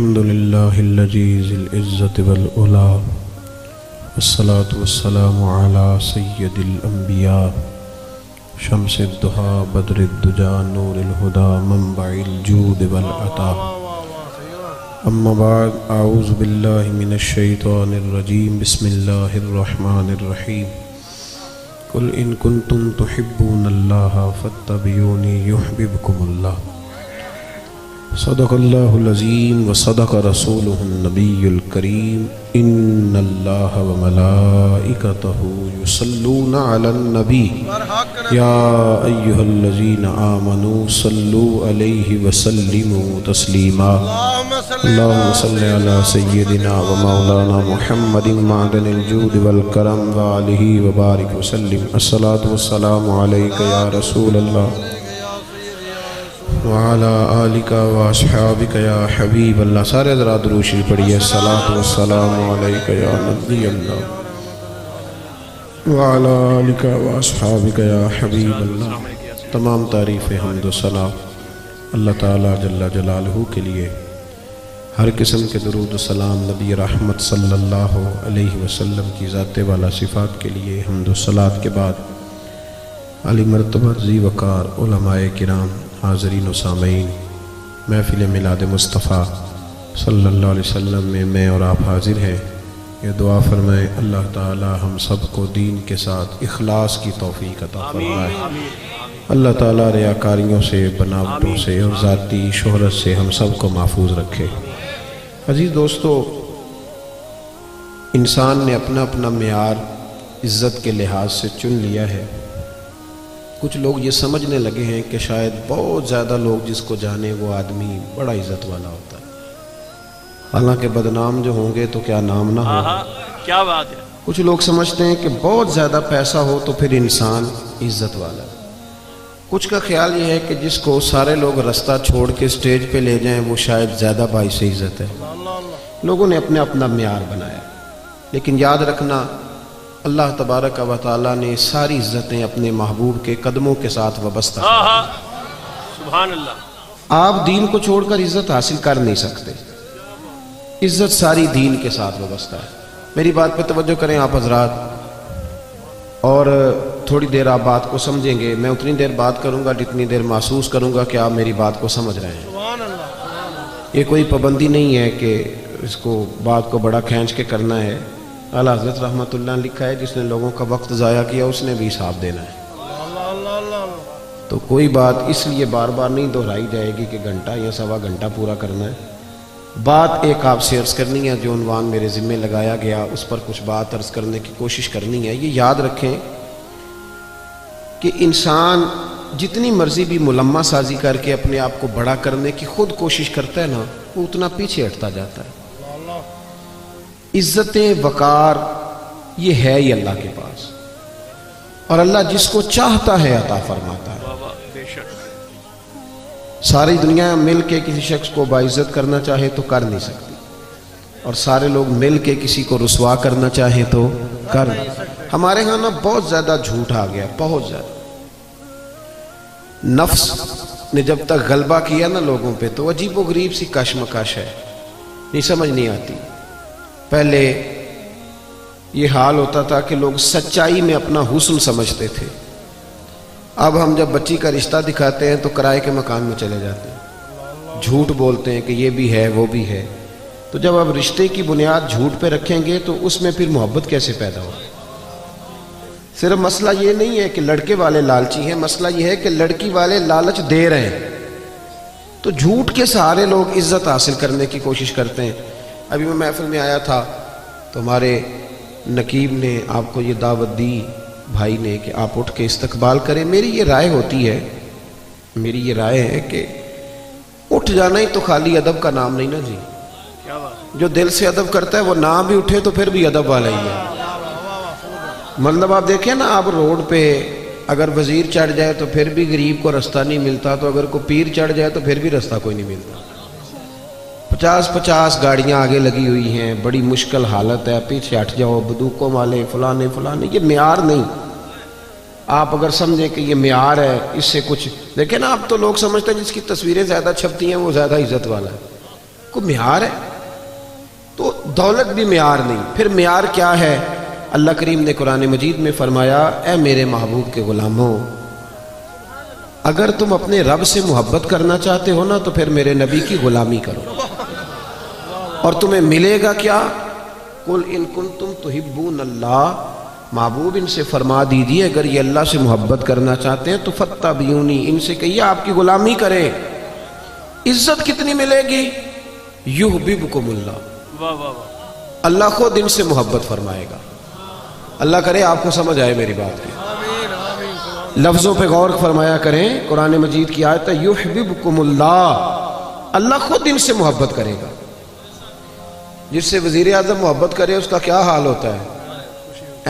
الحمد لله الذي ذي العزة والعلا والصلاة والسلام على سيد الأنبياء شمس الضحى بدر الدجى نور الهدى منبع الجود والعطاء. أما بعد، أعوذ بالله من الشيطان الرجيم. بسم الله الرحمن الرحيم. قل إن كنتم تحبون الله فاتبعوني يحببكم الله. صدق الله العظيم وصدق رسوله النبي الكريم. إن الله وملائكته يصلون على النبي يا أيها الذين آمنوا صلوا عليه وسلموا تسليما. اللهم صل على سيدنا ومولانا محمد معدن الجود والكرم وآله وبارك وسلم. الصلاة والسلام عليك يا رسول الله وعلى آلك واصحابك يا حبیب اللہ. سارے حضرات درود شریف پڑھیے. الصلاۃ والسلام علیک یا نبی اللہ وعلى آلك واصحابك یا حبیب اللہ. تمام تعریف حمد و ثنا اللہ تعالیٰ جل جلالہ کے لیے. ہر قسم کے درود و سلام نبی رحمت صلی اللہ علیہ وسلم کی ذات والا صفات کے لیے حمد و صلات کے بعد علی مرتبہ ذی وقار علماء کرام، حاضرین و سامعین، محفل میلاد مصطفیٰ صلی اللہ علیہ وسلم میں اور آپ حاضر ہیں. یہ دعا فرمائے اللہ تعالی ہم سب کو دین کے ساتھ اخلاص کی توفیق عطا فرمائے. اللہ تعالی ریاکاریوں سے، بناوٹوں سے اور ذاتی شہرت سے ہم سب کو محفوظ رکھے. عزیز دوستو، انسان نے اپنا اپنا معیار عزت کے لحاظ سے چن لیا ہے. کچھ لوگ یہ سمجھنے لگے ہیں کہ شاید بہت زیادہ لوگ جس کو جانے وہ آدمی بڑا عزت والا ہوتا ہے، حالانکہ بدنام جو ہوں گے تو کیا نام نہ ہو. کیا بات ہے. کچھ لوگ سمجھتے ہیں کہ بہت زیادہ پیسہ ہو تو پھر انسان عزت والا ہے. کچھ کا خیال یہ ہے کہ جس کو سارے لوگ رستہ چھوڑ کے سٹیج پہ لے جائیں وہ شاید زیادہ باعث عزت ہے. لوگوں نے اپنے اپنا معیار بنایا، لیکن یاد رکھنا اللہ تبارک و تعالیٰ نے ساری عزتیں اپنے محبوب کے قدموں کے ساتھ وابستہ. سبحان اللہ. آپ دین کو چھوڑ کر عزت حاصل کر نہیں سکتے. عزت ساری دین کے ساتھ وابستہ ہے. میری بات پہ توجہ کریں آپ حضرات، اور تھوڑی دیر آپ بات کو سمجھیں گے. میں اتنی دیر بات کروں گا جتنی دیر محسوس کروں گا کہ آپ میری بات کو سمجھ رہے ہیں. یہ کوئی پابندی نہیں ہے کہ اس کو بات کو بڑا کھینچ کے کرنا ہے. اعلیٰ حضرت رحمۃ اللہ نے لکھا ہے جس نے لوگوں کا وقت ضائع کیا اس نے بھی حساب دینا ہے. تو کوئی بات اس لیے بار بار نہیں دہرائی جائے گی کہ گھنٹہ یا سوا گھنٹہ پورا کرنا ہے. بات ایک آپ سے عرض کرنی ہے، جو عنوان میرے ذمہ لگایا گیا اس پر کچھ بات عرض کرنے کی کوشش کرنی ہے. یہ یاد رکھیں کہ انسان جتنی مرضی بھی ملمہ سازی کر کے اپنے آپ کو بڑا کرنے کی خود کوشش کرتا ہے نا، وہ اتنا پیچھے ہٹتا جاتا ہے. عزت وقار یہ ہے ہی اللہ کے پاس، اور اللہ جس کو چاہتا ہے عطا فرماتا ہے. ساری دنیا مل کے کسی شخص کو باعزت کرنا چاہے تو کر نہیں سکتی، اور سارے لوگ مل کے کسی کو رسوا کرنا چاہیں تو کر نہیں. ہمارے ہاں نا بہت زیادہ جھوٹ آ گیا، بہت زیادہ. نفس نے جب تک غلبہ کیا نا لوگوں پہ تو عجیب و غریب سی کشمکش ہے، نہیں سمجھ نہیں آتی. پہلے یہ حال ہوتا تھا کہ لوگ سچائی میں اپنا حسن سمجھتے تھے. اب ہم جب بچی کا رشتہ دکھاتے ہیں تو کرائے کے مکان میں چلے جاتے ہیں، جھوٹ بولتے ہیں کہ یہ بھی ہے وہ بھی ہے. تو جب اب رشتے کی بنیاد جھوٹ پہ رکھیں گے تو اس میں پھر محبت کیسے پیدا ہو. صرف مسئلہ یہ نہیں ہے کہ لڑکے والے لالچی ہیں، مسئلہ یہ ہے کہ لڑکی والے لالچ دے رہے ہیں. تو جھوٹ کے سہارے لوگ عزت حاصل کرنے کی کوشش کرتے ہیں. ابھی میں محفل میں آیا تھا تو ہمارے نقیب نے آپ کو یہ دعوت دی بھائی نے کہ آپ اٹھ کے استقبال کریں. میری یہ رائے ہوتی ہے، میری یہ رائے ہے کہ اٹھ جانا ہی تو خالی ادب کا نام نہیں نا جی. جو دل سے ادب کرتا ہے وہ نہ بھی اٹھے تو پھر بھی ادب والا ہی ہے. مطلب آپ دیکھیں نا، آپ روڈ پہ اگر وزیر چڑھ جائے تو پھر بھی غریب کو رستہ نہیں ملتا، تو اگر کوئی پیر چڑھ جائے تو پھر بھی رستہ کوئی نہیں ملتا. 50 گاڑیاں آگے لگی ہوئی ہیں، بڑی مشکل حالت ہے، پیچھے ہٹ جاؤ، بندوقوں والے فلانے. یہ معیار نہیں. آپ اگر سمجھیں کہ یہ معیار ہے، اس سے کچھ دیکھیں نا. آپ تو لوگ سمجھتے ہیں جس کی تصویریں زیادہ چھپتی ہیں وہ زیادہ عزت والا ہے. کوئی معیار ہے؟ تو دولت بھی معیار نہیں، پھر معیار کیا ہے؟ اللہ کریم نے قرآن مجید میں فرمایا اے میرے محبوب کے غلاموں، اگر تم اپنے رب سے محبت کرنا چاہتے ہو نا تو پھر میرے نبی کی غلامی کرو، اور تمہیں ملے گا کیا؟ قل ان کنتم تحبون اللہ، محبوب ان سے فرما دیجیے اگر یہ اللہ سے محبت کرنا چاہتے ہیں تو فاتبعونی، ان سے کہیے آپ کی غلامی کریں۔ عزت کتنی ملے گی؟ یحببکم اللہ، واہ واہ واہ، اللہ خود ان سے محبت فرمائے گا۔ اللہ کرے آپ کو سمجھ آئے میری بات کی، لفظوں پہ غور فرمایا کریں۔ قرآن مجید کی آیت ہے یحببکم اللہ، اللہ خود ان سے محبت کرے گا۔ جس سے وزیر اعظم محبت کرے اس کا کیا حال ہوتا ہے؟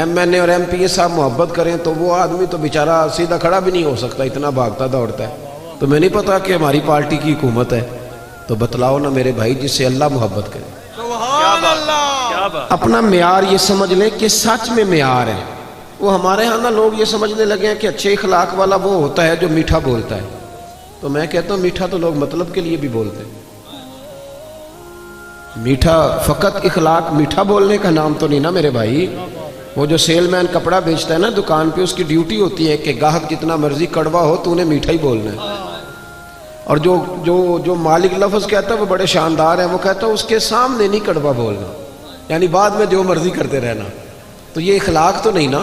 ایم این اے اور ایم پی اے صاحب محبت کریں تو وہ آدمی تو بیچارہ سیدھا کھڑا بھی نہیں ہو سکتا، اتنا بھاگتا دوڑتا ہے۔ تو میں نہیں پتا کہ ہماری پارٹی کی حکومت ہے، تو بتلاؤ نا میرے بھائی جس سے اللہ محبت کرے۔ سبحان اللہ، کیا بات، اپنا معیار یہ سمجھ لیں کہ سچ میں معیار ہے۔ وہ ہمارے ہاں نا لوگ یہ سمجھنے لگے ہیں کہ اچھے اخلاق والا وہ ہوتا ہے جو میٹھا بولتا ہے، تو میں کہتا ہوں میٹھا تو لوگ مطلب کے لیے بھی بولتے ہیں۔ میٹھا فقط اخلاق میٹھا بولنے کا نام تو نہیں نا میرے بھائی۔ وہ جو سیل مین کپڑا بیچتا ہے نا دکان پہ، اس کی ڈیوٹی ہوتی ہے کہ گاہک جتنا مرضی کڑوا ہو تو انہیں میٹھا ہی بولنا ہے، اور جو مالک لفظ کہتا ہے وہ بڑے شاندار ہیں، وہ کہتا ہے اس کے سامنے نہیں کڑوا بولنا، یعنی بعد میں جو مرضی کرتے رہنا۔ تو یہ اخلاق تو نہیں نا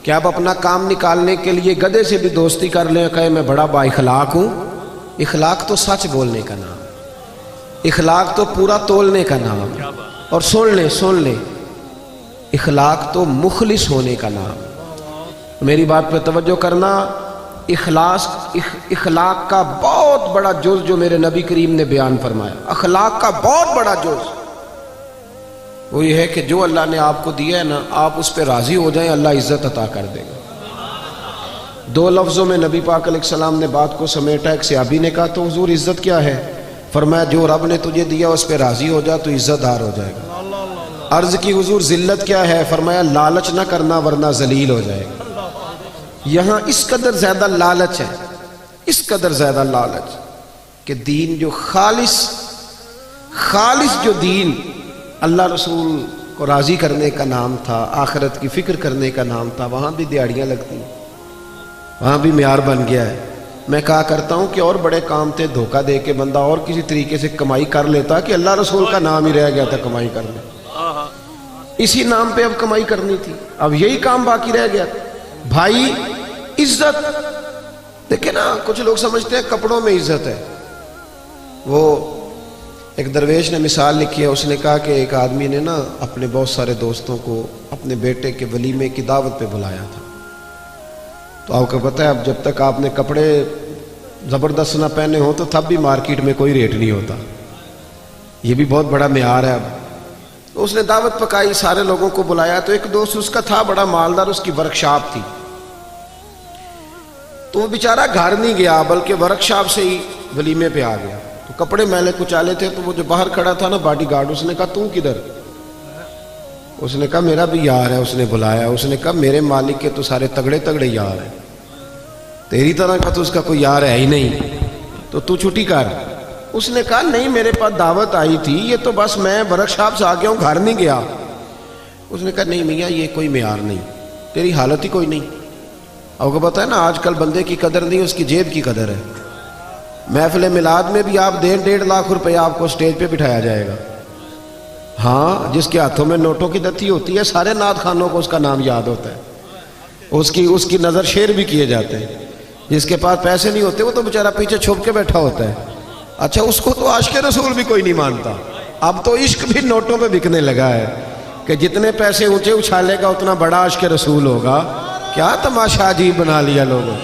کہ آپ اپنا کام نکالنے کے لیے گدھے سے بھی دوستی کر لیں، کہے میں بڑا با اخلاق ہوں۔ اخلاق تو سچ بولنے کا نام، اخلاق تو پورا تولنے کا نام، اور سن لیں اخلاق تو مخلص ہونے کا نام۔ میری بات پہ توجہ کرنا، اخلاق کا بہت بڑا جز جو میرے نبی کریم نے بیان فرمایا، اخلاق کا بہت بڑا جز وہ یہ ہے کہ جو اللہ نے آپ کو دیا ہے نا آپ اس پہ راضی ہو جائیں، اللہ عزت عطا کر دے گا۔ دو لفظوں میں نبی پاک علیہ السلام نے بات کو سمیٹا۔ ایک صحابی نے کہا تو حضور عزت کیا ہے؟ فرمایا جو رب نے تجھے دیا اس پہ راضی ہو جا تو عزت دار ہو جائے گا۔ عرض کی حضور ذلت کیا ہے؟ فرمایا لالچ نہ کرنا ورنہ ذلیل ہو جائے گا۔ یہاں اس قدر زیادہ لالچ ہے، اس قدر زیادہ لالچ کہ دین جو خالص جو دین اللہ رسول کو راضی کرنے کا نام تھا، آخرت کی فکر کرنے کا نام تھا، وہاں بھی دیہڑیاں لگتی ہیں، وہاں بھی معیار بن گیا ہے۔ میں کہا کرتا ہوں کہ اور بڑے کام تھے، دھوکہ دے کے بندہ اور کسی طریقے سے کمائی کر لیتا کہ اللہ رسول کا نام ہی رہ گیا تھا کمائی کرنے، اسی نام پہ اب کمائی کرنی تھی، اب یہی کام باقی رہ گیا۔ بھائی عزت دیکھیں نا، کچھ لوگ سمجھتے ہیں کپڑوں میں عزت ہے۔ وہ ایک درویش نے مثال لکھی ہے، اس نے کہا کہ ایک آدمی نے نا اپنے بہت سارے دوستوں کو اپنے بیٹے کے ولیمے کی دعوت پہ بلایا تھا، تو آپ کو پتہ ہے اب جب تک آپ نے کپڑے زبردست نہ پہنے ہوں تو تب بھی مارکیٹ میں کوئی ریٹ نہیں ہوتا، یہ بھی بہت بڑا معیار ہے۔ اب اس نے دعوت پکائی، سارے لوگوں کو بلایا، تو ایک دوست اس کا تھا بڑا مالدار، اس کی ورکشاپ تھی، تو وہ بیچارہ گھر نہیں گیا بلکہ ورکشاپ سے ہی ولیمے پہ آ گیا۔ تو کپڑے میلے کچالے تھے، تو وہ جو باہر کھڑا تھا نا باڈی گارڈ، اس نے کہا تو کدھر؟ اس نے کہا میرا بھی یار ہے، اس نے بلایا۔ اس نے کہا میرے مالک کے تو سارے تگڑے تگڑے یار ہیں، تیری طرح کا تو اس کا کوئی یار ہے ہی نہیں، تو چھٹی کر۔ اس نے کہا نہیں میرے پاس دعوت آئی تھی، یہ تو بس میں ورکشاپ سے آ گیا ہوں، گھر نہیں گیا۔ اس نے کہا نہیں میاں یہ کوئی معیار نہیں، تیری حالت ہی کوئی نہیں۔ آپ کو پتہ ہے نا آج کل بندے کی قدر نہیں، اس کی جیب کی قدر ہے۔ محفل میلاد میں بھی آپ 1.5 لاکھ روپے آپ کو سٹیج پہ بٹھایا جائے گا، ہاں جس کے ہاتھوں میں نوٹوں کی دتی ہوتی ہے، سارے نعت خانوں کو اس کا نام یاد ہوتا ہے، اس کی نظر شیر بھی کیے جاتے ہیں۔ جس کے پاس پیسے نہیں ہوتے وہ تو بیچارہ پیچھے چھپ کے بیٹھا ہوتا ہے۔ اچھا اس کو تو عاشق رسول بھی کوئی نہیں مانتا، اب تو عشق بھی نوٹوں پہ بکنے لگا ہے کہ جتنے پیسے اونچے اچھالے گا اتنا بڑا عاشق رسول ہوگا۔ کیا تماشا عجیب بنا لیا لوگوں۔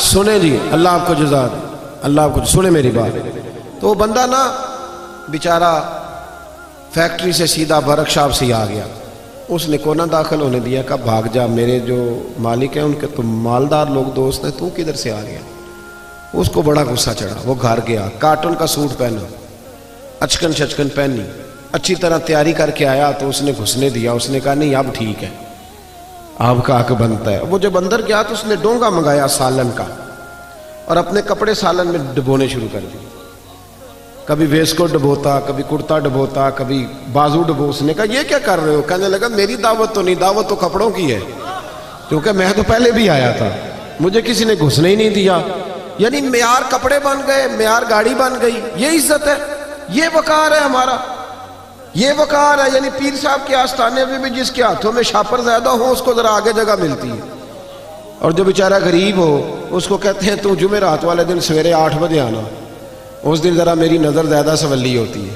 سنیں جی، اللہ آپ کو جزا دے، اللہ آپ کو سنیں میری بات۔ تو وہ بندہ نا بیچارہ فیکٹری سے سیدھا ورکشاپ سے ہی آ گیا، اس نے کو نہ داخل ہونے دیا، کہا بھاگ جا، میرے جو مالک ہیں ان کے تو مالدار لوگ دوست ہیں، تو کدھر سے آ گیا؟ اس کو بڑا غصہ چڑھا، وہ گھر گیا، کاٹن کا سوٹ پہنا، اچکن شچکن پہنی، اچھی طرح تیاری کر کے آیا، تو اس نے گھسنے دیا۔ اس نے کہا نہیں اب ٹھیک ہے، آپ کا حق بنتا ہے۔ وہ جب اندر گیا تو اس نے ڈونگا منگایا سالن کا، اور اپنے کپڑے سالن میں ڈبونے شروع کر دیے. کبھی ویس کو ڈبوتا, کبھی کرتا ڈبوتا, کبھی بازو ڈبو. اس نے کہا یہ کیا کر رہے ہو؟ کہنے لگا میری دعوت تو نہیں, دعوت تو کپڑوں کی ہے, کیونکہ میں تو پہلے بھی آیا تھا, مجھے کسی نے گھسنے ہی نہیں دیا. یعنی معیار کپڑے بن گئے, معیار گاڑی بن گئی. یہ عزت ہے, یہ وقار ہے ہمارا, یہ وقار ہے. یعنی پیر صاحب کے آستانے میں بھی جس کے ہاتھوں میں شاپر زیادہ ہو اس کو ذرا آگے جگہ ملتی ہے, اور جو بیچارہ غریب ہو اس کو کہتے ہیں تو جمعرات والے دن سویرے 8 بجے آنا, اس دن ذرا میری نظر زیادہ سولی ہوتی ہے,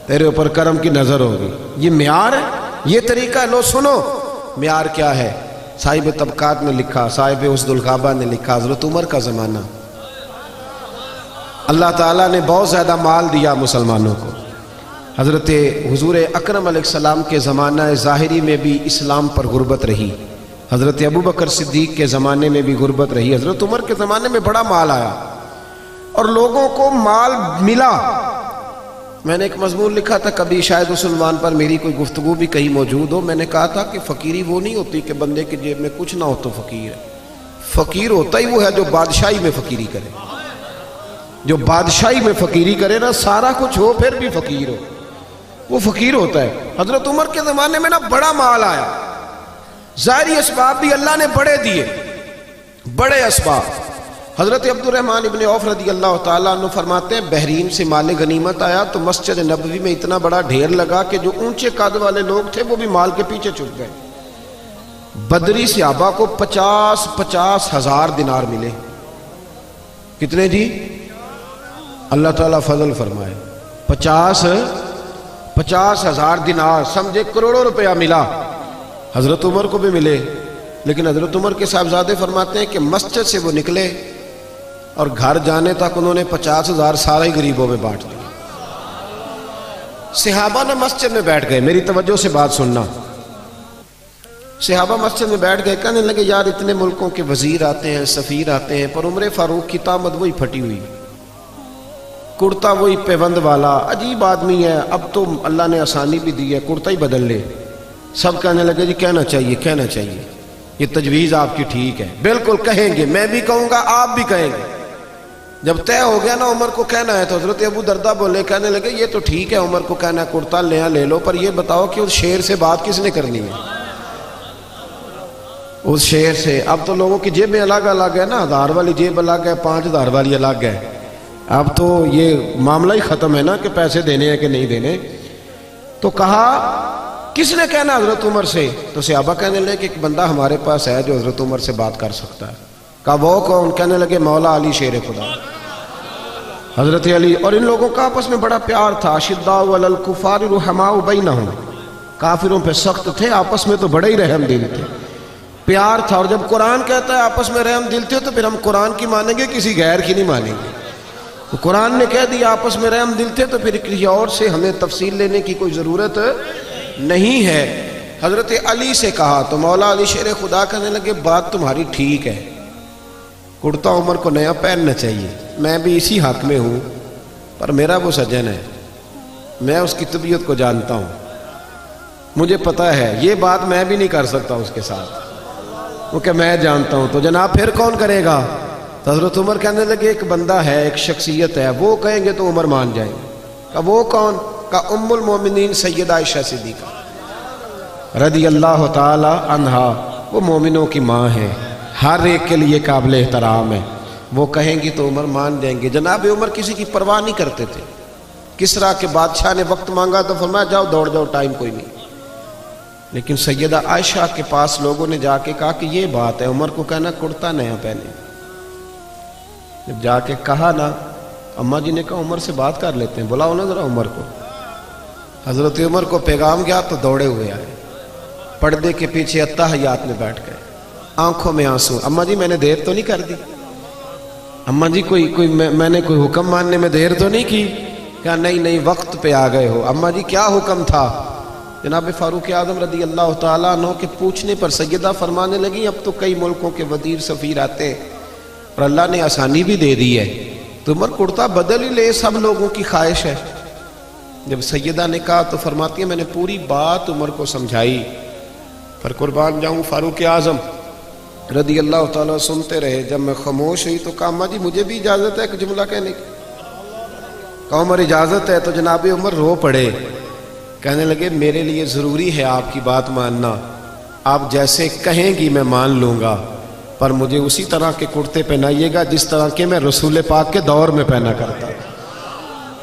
تیرے اوپر کرم کی نظر ہوگی. یہ معیار ہے, یہ طریقہ ہے. لو سنو معیار کیا ہے. صاحب طبقات نے لکھا, صاحب اسد الغابہ نے لکھا, حضرت عمر کا زمانہ, اللہ تعالیٰ نے بہت زیادہ مال دیا مسلمانوں کو. حضرت حضور اکرم علیہ السلام کے زمانہ ظاہری میں بھی اسلام پر غربت رہی, حضرت ابوبکر صدیق کے زمانے میں بھی غربت رہی, حضرت عمر کے زمانے میں بڑا مال آیا اور لوگوں کو مال ملا. میں نے ایک مضمون لکھا تھا, کبھی شاید اس عنوان پر میری کوئی گفتگو بھی کہیں موجود ہو. میں نے کہا تھا کہ فقیری وہ نہیں ہوتی کہ بندے کی جیب میں کچھ نہ ہو تو فقیر ہے. فقیر ہوتا ہی وہ ہے جو بادشاہی میں فقیری کرے, جو بادشاہی میں فقیری کرے نا, سارا کچھ ہو پھر بھی فقیر ہو, وہ فقیر ہوتا ہے. حضرت عمر کے زمانے میں نا بڑا مال آیا, ظاہری اسباب بھی اللہ نے بڑے دیے, بڑے اسباب. حضرت عبد الرحمن ابن عوف رضی اللہ تعالیٰ عنہ فرماتے ہیں بحرین سے مال غنیمت آیا تو مسجد نبوی میں اتنا بڑا ڈھیر لگا کہ جو اونچے قد والے لوگ تھے وہ بھی مال کے پیچھے چھپ گئے. بدری صحابہ کو 50 ہزار دینار ملے. کتنے جی؟ اللہ تعالیٰ فضل فرمائے. 50 ہزار دینار, سمجھے کروڑوں روپیہ ملا. حضرت عمر کو بھی ملے, لیکن حضرت عمر کے صاحبزادے فرماتے ہیں کہ مسجد سے وہ نکلے اور گھر جانے تک انہوں نے 50 ہزار سارے غریبوں میں بانٹ دیا. صحابہ نہ مسجد میں بیٹھ گئے, میری توجہ سے بات سننا. صحابہ مسجد میں بیٹھ گئے, کہنے لگے یار اتنے ملکوں کے وزیر آتے ہیں, سفیر آتے ہیں, پر عمر فاروق کی طامت وہی پھٹی ہوئی, کرتا وہی پیوند والا, عجیب آدمی ہے. اب تو اللہ نے آسانی بھی دی ہے, کرتا ہی بدل لے. سب کہنے لگے جی کہنا چاہیے, کہنا چاہیے, یہ تجویز آپ کی ٹھیک ہے. بالکل کہیں گے, میں بھی کہوں گا, آپ بھی کہیں گے. جب طے ہو گیا نا عمر کو کہنا ہے تو حضرت ابو دردہ بولے, کہنے لگے یہ تو ٹھیک ہے عمر کو کہنا ہے کرتا لے لو, پر یہ بتاؤ کہ اس شیر سے بات کس نے کرنی ہے, اس شیر سے. اب تو لوگوں کی جیبیں الگ الگ ہے نا, 1000 والی جیب الگ ہے, 5000 والی الگ ہے. اب تو یہ معاملہ ہی ختم ہے نا کہ پیسے دینے ہیں کہ نہیں دینے. تو کہا کس نے کہنا حضرت عمر سے؟ تو صحابہ کہنے لگے کہ ایک بندہ ہمارے پاس ہے جو حضرت عمر سے بات کر سکتا ہے. کہا وہ کون؟ کہنے لگے مولا علی شیر خدا, حضرت علی. اور ان لوگوں کا آپس میں بڑا پیار تھا. اشداء علی الکفار رحماء بینہم, کافروں پہ سخت تھے, آپس میں تو بڑے ہی رحم دل تھے, پیار تھا. اور جب قرآن کہتا ہے آپس میں رحم دل تھے تو پھر ہم قرآن کی مانیں گے, کسی غیر کی نہیں مانیں گے. تو قرآن نے کہہ دیا آپس میں رحم دل تھے تو پھر کسی اور سے ہمیں تفصیل لینے کی کوئی ضرورت نہیں ہے. حضرت علی سے کہا تو مولا علی شیر خدا کہنے لگے بات تمہاری ٹھیک ہے, کرتا عمر کو نیا پہننا چاہیے, میں بھی اسی حق میں ہوں, پر میرا وہ سجن ہے, میں اس کی طبیعت کو جانتا ہوں, مجھے پتہ ہے یہ بات میں بھی نہیں کر سکتا اس کے ساتھ, کیونکہ میں جانتا ہوں. تو جناب پھر کون کرے گا؟ تو حضرت عمر کہنے لگے ایک بندہ ہے, ایک شخصیت ہے, وہ کہیں گے تو عمر مان جائیں گے. کہ وہ کون؟ کہ ام المومنین سیدہ عائشہ صدیقہ رضی اللہ تعالی عنہا, وہ مومنوں کی ماں ہے, ہر ایک کے لیے قابل احترام ہے, وہ کہیں گی تو عمر مان جائیں گے. جناب عمر کسی کی پرواہ نہیں کرتے تھے. کسریٰ کے بادشاہ نے وقت مانگا تو فرمایا جاؤ دوڑ جاؤ, ٹائم کوئی نہیں. لیکن سیدہ عائشہ کے پاس لوگوں نے جا کے کہا کہ یہ بات ہے, عمر کو کہنا کرتا نیا پہنے. جب جا کے کہا نا, اماں جی نے کہا عمر سے بات کر لیتے ہیں, بلاؤ نا ذرا عمر کو. حضرت عمر کو پیغام گیا تو دوڑے ہوئے آئے, پردے کے پیچھے اتحیات میں بیٹھ گئے, آنکھوں میں آنسو. اماں جی میں نے دیر تو نہیں کر دی, اماں جی میں نے کوئی حکم ماننے میں دیر تو نہیں کی؟ کہا نہیں وقت پہ آ گئے ہو. اماں جی کیا حکم تھا؟ جناب فاروق اعظم رضی اللہ تعالیٰ عنہ کے پوچھنے پر سیدہ فرمانے لگی اب تو کئی ملکوں کے وزیر سفیر آتے اور اللہ نے آسانی بھی دے دی ہے, تو عمر کرتا بدل ہی لے, سب لوگوں کی خواہش ہے. جب سیدہ نے کہا تو فرماتی ہے میں نے پوری بات عمر کو سمجھائی, پر قربان جاؤں فاروق اعظم رضی اللہ تعالیٰ سنتے رہے. جب میں خاموش ہوئی تو کہا اماں جی مجھے بھی اجازت ہے ایک جملہ کہنے کی. کہا عمر اجازت ہے. تو جناب عمر رو پڑے. کہنے لگے میرے لیے ضروری ہے آپ کی بات ماننا. آپ جیسے کہیں گی میں مان لوں گا, پر مجھے اسی طرح کے کرتے پہنائیے گا جس طرح کے میں رسول پاک کے دور میں پہنا کرتا,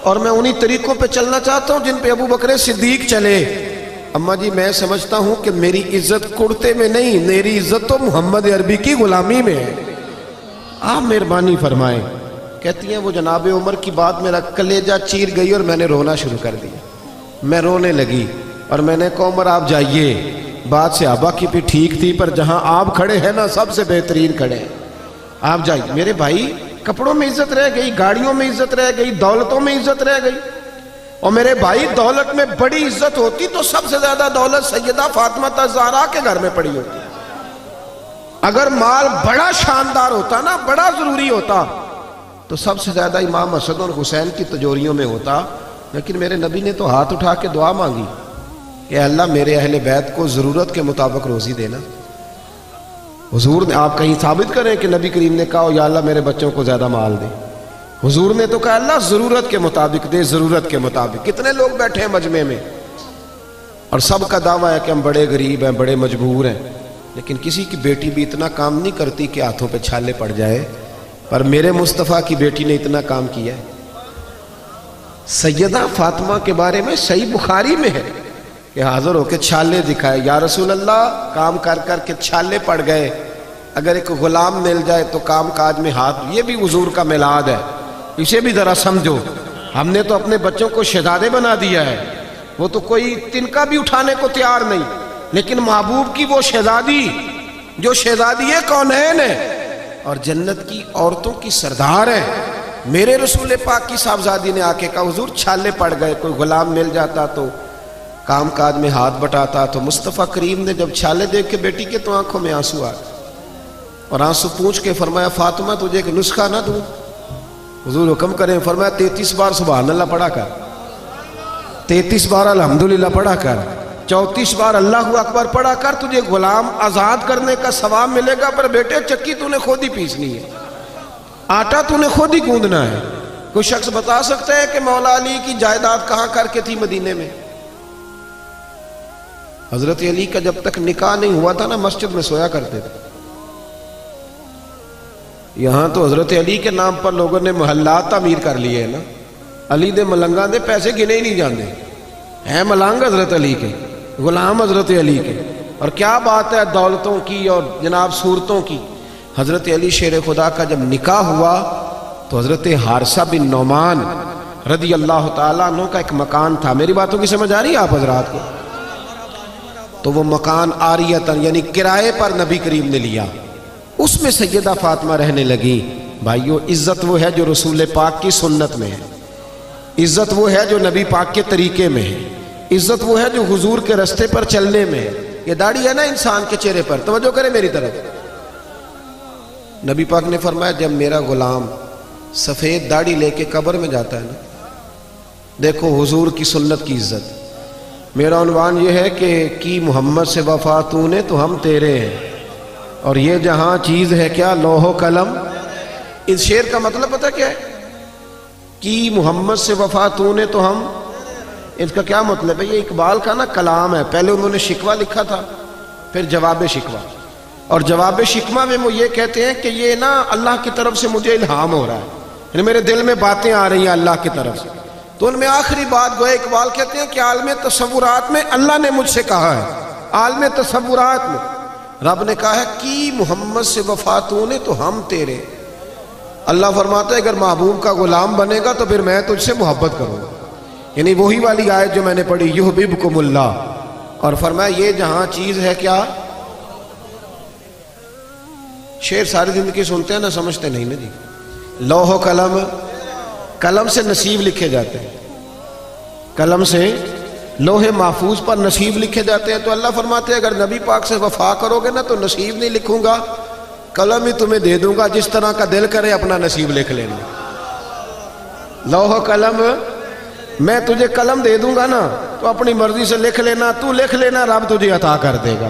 اور میں انہی طریقوں پہ چلنا چاہتا ہوں جن پہ ابو بکر صدیق چلے. اماں جی میں سمجھتا ہوں کہ میری عزت کرتے میں نہیں, میری عزت تو محمد عربی کی غلامی میں ہے. آپ مہربانی فرمائیں. کہتی ہیں وہ جناب عمر کی بات میرا کلیجہ چیر گئی اور میں نے رونا شروع کر دیا. میں رونے لگی اور میں نے کہا عمر آپ جائیے, بات صحابہ کی بھی ٹھیک تھی پر جہاں آپ کھڑے ہیں نا سب سے بہترین کھڑے ہیں, آپ جائیے. میرے بھائی کپڑوں میں عزت رہ گئی, گاڑیوں میں عزت رہ گئی, دولتوں میں عزت رہ گئی. اور میرے بھائی دولت میں بڑی عزت ہوتی تو سب سے زیادہ دولت سیدہ فاطمہ الزہرا کے گھر میں پڑی ہوتی. اگر مال بڑا شاندار ہوتا نا, بڑا ضروری ہوتا, تو سب سے زیادہ امام حسن اور حسین کی تجوریوں میں ہوتا. لیکن میرے نبی نے تو ہاتھ اٹھا کے دعا مانگی کہ اللہ میرے اہل بیت کو ضرورت کے مطابق روزی دینا. حضور نے, آپ کہیں ثابت کریں کہ نبی کریم نے کہا یا اللہ میرے بچوں کو زیادہ مال دے. حضور نے تو کہا اللہ ضرورت کے مطابق دے, ضرورت کے مطابق. کتنے لوگ بیٹھے ہیں مجمع میں اور سب کا دعویٰ ہے کہ ہم بڑے غریب ہیں, بڑے مجبور ہیں, لیکن کسی کی بیٹی بھی اتنا کام نہیں کرتی کہ ہاتھوں پہ چھالے پڑ جائے. پر میرے مصطفیٰ کی بیٹی نے اتنا کام کیا ہے. سیدہ فاطمہ کے بارے میں صحیح بخاری میں ہے کہ حاضر ہو کے چھالے دکھائے, یا رسول اللہ کام کر کر کے چھالے پڑ گئے, اگر ایک غلام مل جائے تو کام کاج میں ہاتھ. یہ بھی حضور کا میلاد ہے, اسے بھی ذرا سمجھو. ہم نے تو اپنے بچوں کو شہزادے بنا دیا ہے, وہ تو کوئی تنکا بھی اٹھانے کو تیار نہیں, لیکن محبوب کی وہ شہزادی جو شہزادی کونین ہے اور جنت کی عورتوں کی سردار ہے, میرے رسول پاک کی صاحبزادی نے آ کے کہا حضور چھالے پڑ گئے, کوئی غلام مل جاتا تو کام کاج میں ہاتھ بٹاتا. تو مصطفیٰ کریم نے جب چھالے دیکھ کے بیٹی کے تو آنکھوں میں آنسو آ گئے, اور آنسو پوچھ کے فرمایا فاطمہ تجھے ایک نسخہ نہ دوں؟ حضور حکم کریں. فرمایا 33 بار سبحان اللہ پڑھا کر, 33 بار الحمدللہ پڑھا کر, 34 بار اللہ اکبر پڑھا کر, تجھے غلام آزاد کرنے کا ثواب ملے گا. پر بیٹے چکی تو نے خود ہی پیسنی ہے, آٹا تو نے خود ہی گوندنا ہے. کوئی شخص بتا سکتا ہے کہ مولا علی کی جائیداد کہاں کر کے تھی مدینے میں؟ حضرت علی کا جب تک نکاح نہیں ہوا تھا نا مسجد میں سویا کرتے تھے. یہاں تو حضرت علی کے نام پر لوگوں نے محلات تعمیر کر لیے ہیں نا. علی دے ملنگاں دے پیسے گنے ہی نہیں جاندے ہیں, ملنگ حضرت علی کے, غلام حضرت علی کے. اور کیا بات ہے دولتوں کی اور جناب صورتوں کی. حضرت علی شیر خدا کا جب نکاح ہوا تو حضرت حارثہ بن نعمان رضی اللہ تعالیٰ عنہ کا ایک مکان تھا. میری باتوں کی سمجھ آ رہی ہے آپ حضرات کو؟ تو وہ مکان عاریتاً یعنی کرائے پر نبی کریم نے لیا, اس میں سیدہ فاطمہ رہنے لگی. بھائیو عزت وہ ہے جو رسول پاک کی سنت میں ہے, عزت وہ ہے جو نبی پاک کے طریقے میں ہے, عزت وہ ہے جو حضور کے رستے پر چلنے میں ہے. یہ داڑھی ہے نا انسان کے چہرے پر, توجہ کرے میری طرف. نبی پاک نے فرمایا جب میرا غلام سفید داڑھی لے کے قبر میں جاتا ہے نا, دیکھو حضور کی سنت کی عزت. میرا عنوان یہ ہے کہ کی محمد سے وفا تو نے تو ہم تیرے ہیں, اور یہ جہاں چیز ہے کیا لوح و قلم. اس شعر کا مطلب پتہ کیا ہے؟ کی محمد سے وفا تو نے تو ہم, اس کا کیا مطلب ہے؟ یہ اقبال کا نا کلام ہے. پہلے انہوں نے شکوہ لکھا تھا, پھر جواب شکوہ, اور جواب شکوہ میں وہ یہ کہتے ہیں کہ یہ نا اللہ کی طرف سے مجھے الہام ہو رہا ہے, یعنی میرے دل میں باتیں آ رہی ہیں اللہ کی طرف سے. تو ان میں آخری بات گوئے اقبال کہتے ہیں کہ عالم تصورات میں اللہ نے مجھ سے کہا ہے, عالم تصورات میں رب نے کہا ہے کی محمد سے وفا تو نے تو ہم تیرے. اللہ فرماتا ہے اگر محبوب کا غلام بنے گا تو پھر میں تجھ سے محبت کروں گا, یعنی وہی والی آیت جو میں نے پڑھی یحببکم اللہ. اور فرمایا یہ جہاں چیز ہے کیا. شعر ساری زندگی سنتے ہیں نا, سمجھتے نہیں نا جی. لوح و قلم, قلم سے نصیب لکھے جاتے ہیں, قلم سے لوح محفوظ پر نصیب لکھے جاتے ہیں. تو اللہ فرماتے ہیں اگر نبی پاک سے وفا کرو گے نا تو نصیب نہیں لکھوں گا, قلم ہی تمہیں دے دوں گا, جس طرح کا دل کرے اپنا نصیب لکھ لینا. لوح و قلم, میں تجھے قلم دے دوں گا نا تو اپنی مرضی سے لکھ لینا, تو لکھ لینا, رب تجھے عطا کر دے گا.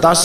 10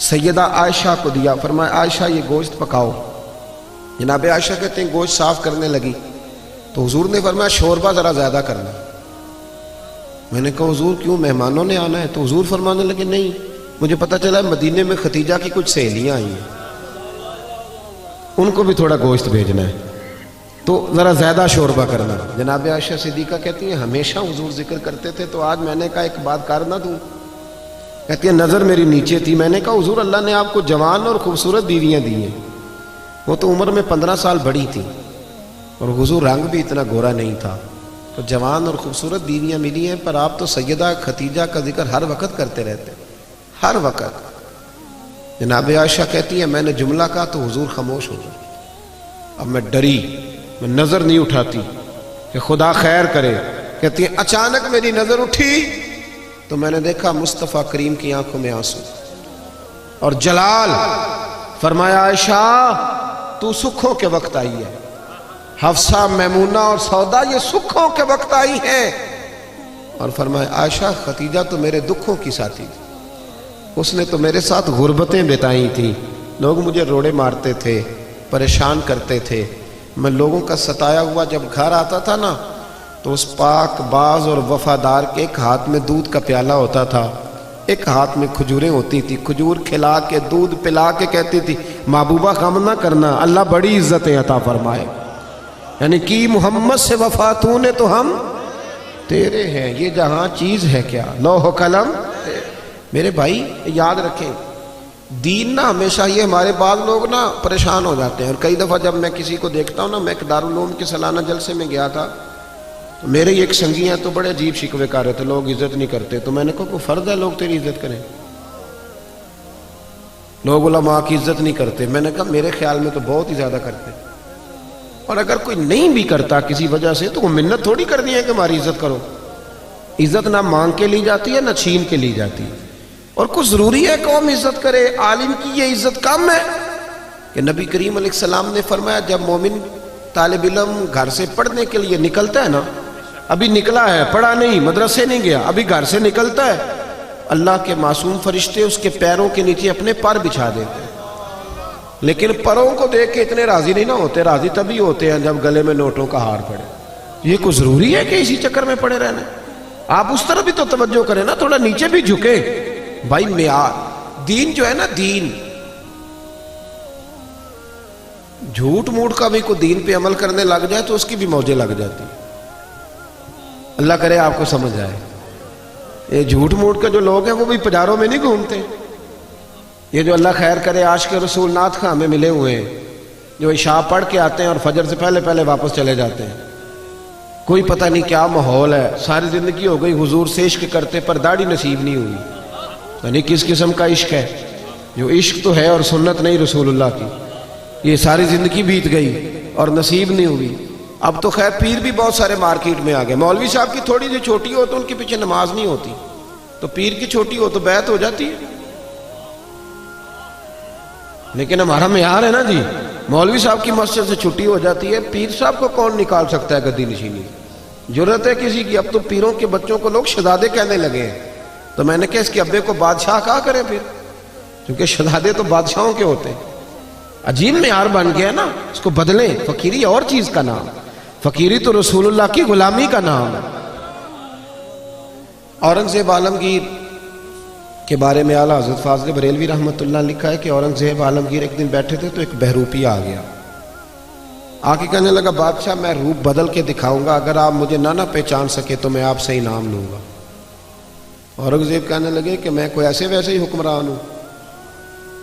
سیدہ عائشہ کو دیا، فرمایا عائشہ یہ گوشت پکاؤ۔ جناب عائشہ کہتے ہیں گوشت صاف کرنے لگی تو حضور نے فرمایا شوربہ ذرا زیادہ کرنا۔ میں نے کہا حضور کیوں، مہمانوں نے آنا ہے؟ تو حضور فرمانے لگے نہیں، مجھے پتہ چلا مدینے میں ختیجہ کی کچھ سہیلیاں آئی ہیں، ان کو بھی تھوڑا گوشت بھیجنا ہے، تو ذرا زیادہ شوربہ کرنا۔ جناب عائشہ صدیقہ کہتی ہیں ہمیشہ حضور ذکر کرتے تھے، تو آج میں نے کہا ایک بات کر نہ دوں؟ کہتی ہے نظر میری نیچے تھی، میں نے کہا حضور اللہ نے آپ کو جوان اور خوبصورت بیویاں دی ہیں، وہ تو عمر میں 15 سال بڑی تھی اور حضور رنگ بھی اتنا گورا نہیں تھا، تو جوان اور خوبصورت بیویاں ملی ہیں، پر آپ تو سیدہ ختیجہ کا ذکر ہر وقت کرتے رہتے، ہر وقت۔ جناب عائشہ کہتی ہے میں نے جملہ کہا تو حضور خاموش ہو گئے۔ اب میں ڈری، میں نظر نہیں اٹھاتی کہ خدا خیر کرے۔ کہتی ہے اچانک میری نظر اٹھی تو میں نے دیکھا مصطفیٰ کریم کی آنکھوں میں آنسو اور جلال۔ فرمایا عائشہ تو سکھوں کے وقت آئی ہے، حفصہ، میمونہ اور سودا یہ سکھوں کے وقت آئی ہیں۔ اور فرمایا عائشہ ختیجہ تو میرے دکھوں کی ساتھی تھی، اس نے تو میرے ساتھ غربتیں بتائی تھیں، لوگ مجھے روڑے مارتے تھے، پریشان کرتے تھے، میں لوگوں کا ستایا ہوا جب گھر آتا تھا نا تو اس پاک باز اور وفادار کے ایک ہاتھ میں دودھ کا پیالہ ہوتا تھا، ایک ہاتھ میں کھجوریں ہوتی تھی، کھجور کھلا کے دودھ پلا کے کہتی تھی محبوبہ غم نہ کرنا، اللہ بڑی عزتیں عطا فرمائے، یعنی کہ محمد سے وفا تو نے تو ہم تیرے ہیں، یہ جہاں چیز ہے کیا لوح و قلم۔ میرے بھائی یاد رکھیں دین نا ہمیشہ یہ ہمارے بعض لوگ نا پریشان ہو جاتے ہیں، اور کئی دفعہ جب میں کسی کو دیکھتا ہوں نا، میں ایک دارالعلوم کے سالانہ جلسے میں گیا تھا تو میرے ایک سنگی ہیں تو بڑے عجیب شکوے کر رہے تھے، لوگ عزت نہیں کرتے، تو میں نے کہا کوئی فرض ہے لوگ تیری عزت کریں؟ لوگ علماء کی عزت نہیں کرتے۔ میں نے کہا میرے خیال میں تو بہت ہی زیادہ کرتے، اور اگر کوئی نہیں بھی کرتا کسی وجہ سے تو وہ منت تھوڑی کرنی ہے کہ ہماری عزت کرو۔ عزت نہ مانگ کے لی جاتی ہے نہ چھین کے لی جاتی ہے، اور کچھ ضروری ہے قوم عزت کرے، عالم کی یہ عزت کم ہے کہ نبی کریم علیہ السلام نے فرمایا جب مومن طالب علم گھر سے پڑھنے کے لیے نکلتا ہے نا، ابھی نکلا ہے، پڑھا نہیں، مدرسے نہیں گیا، ابھی گھر سے نکلتا ہے، اللہ کے معصوم فرشتے اس کے پیروں کے نیچے اپنے پر بچھا دیتے ہیں، لیکن پروں کو دیکھ کے اتنے راضی نہیں نہ ہوتے، راضی تبھی ہوتے ہیں جب گلے میں نوٹوں کا ہار پڑے۔ یہ کوئی ضروری ہے کہ اسی چکر میں پڑے رہنا؟ آپ اس طرح بھی تو توجہ کریں نا، تھوڑا نیچے بھی جھکے۔ بھائی معیار دین جو ہے نا، دین جھوٹ موٹ کا بھی کوئی دین پہ عمل کرنے لگ جائے تو اس کی بھی موجیں لگ جاتی، اللہ کرے آپ کو سمجھ آئے۔ یہ جھوٹ موٹ کے جو لوگ ہیں وہ بھی پجاروں میں نہیں گھومتے، یہ جو اللہ خیر کرے عاشق رسول نعت خواہ ہمیں ملے ہوئے ہیں، جو عشاء پڑھ کے آتے ہیں اور فجر سے پہلے پہلے واپس چلے جاتے ہیں، کوئی پتہ نہیں کیا ماحول ہے، ساری زندگی ہو گئی حضور سے عشق کرتے پر داڑھی نصیب نہیں ہوئی، یعنی کس قسم کا عشق ہے؟ جو عشق تو ہے اور سنت نہیں رسول اللہ کی، یہ ساری زندگی بیت گئی اور نصیب نہیں ہوئی۔ اب تو خیر پیر بھی بہت سارے مارکیٹ میں آ گئے، مولوی صاحب کی تھوڑی سی چھوٹی ہو تو ان کے پیچھے نماز نہیں ہوتی، تو پیر کی چھوٹی ہو تو بیعت ہو جاتی ہے، لیکن ہمارا معیار ہے نا جی، مولوی صاحب کی مسجد سے چھٹی ہو جاتی ہے، پیر صاحب کو کون نکال سکتا ہے گدی نشینی؟ جرت ہے کسی کی؟ اب تو پیروں کے بچوں کو لوگ شہزادے کہنے لگے ہیں، تو میں نے کہا اس کے ابے کو بادشاہ کہا کریں پھر، کیونکہ شہزادے تو بادشاہوں کے ہوتے ہیں۔ عجیب معیار بن گیا نا، اس کو بدلیں، فقیری اور چیز کا نام، فقیری تو رسول اللہ کی غلامی کا نام ہے۔ اورنگزیب عالمگیر کے بارے میں اعلیٰ حضرت فاضل بریلوی رحمۃ اللہ نے لکھا ہے کہ اورنگزیب عالمگیر ایک دن بیٹھے تھے تو ایک بہروپی آ گیا، آ کے کہنے لگا بادشاہ میں روپ بدل کے دکھاؤں گا، اگر آپ مجھے نہ پہچان سکے تو میں آپ سے انعام لوں گا۔ اورنگزیب کہنے لگے کہ میں کوئی ایسے ویسے ہی حکمران ہوں،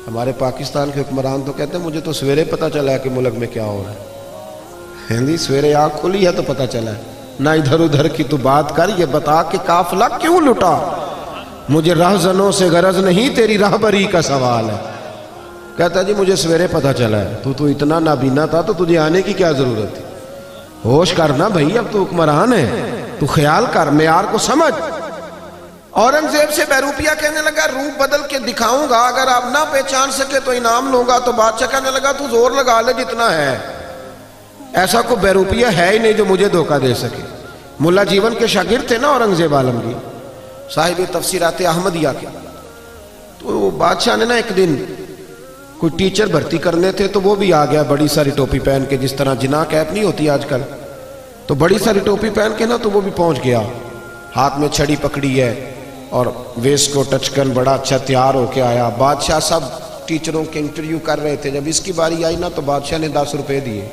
ہمارے پاکستان کے حکمران تو کہتے ہیں مجھے تو سویرے پتہ چلا ہے کہ ملک میں کیا ہو رہا ہے، ہندی سویرے آنکھ کھلی ہے تو پتہ چلا ہے، نہ ادھر ادھر کی تو بات کر، یہ بتا کہ قافلہ کیوں لٹا، مجھے رہزنوں سے غرض نہیں تیری راہبری کا سوال ہے۔ کہتا جی مجھے سویرے پتہ چلا ہے، تو اتنا نابینا تھا تو تجھے آنے کی کیا ضرورت تھی؟ ہوش کرنا بھائی، اب تو حکمران ہے، تو خیال کر، معیار کو سمجھ۔ اورنگزیب سے بہروپیہ کہنے لگا روپ بدل کے دکھاؤں گا، اگر آپ نہ پہچان سکے تو انعام لوں گا، تو بادشاہ کہنے لگا تو زور لگا لے جتنا ہے، ایسا کوئی بہروپیہ ہے ہی نہیں جو مجھے دھوکہ دے سکے۔ ملا جیون کے شاگرد تھے نا اورنگزیب عالمگیر، صاحب تفسیرات احمدیہ کے، تو تو بادشاہ نے نا ایک دن کوئی ٹیچر بھرتی کرنے تھے، تو وہ بھی آ گیا بڑی ساری ٹوپی پہن کے، جس طرح جناح کیپ نہیں ہوتی آج کل، تو بڑی ساری ٹوپی پہن کے نا تو وہ بھی پہنچ گیا، ہاتھ میں چھڑی پکڑی ہے اور ویسٹ کو ٹچکن بڑا اچھا تیار ہو کے آیا۔ بادشاہ سب ٹیچروں کے انٹرویو کر رہے تھے، جب اس کی باری آئی نا تو بادشاہ نے 10 روپے دیے،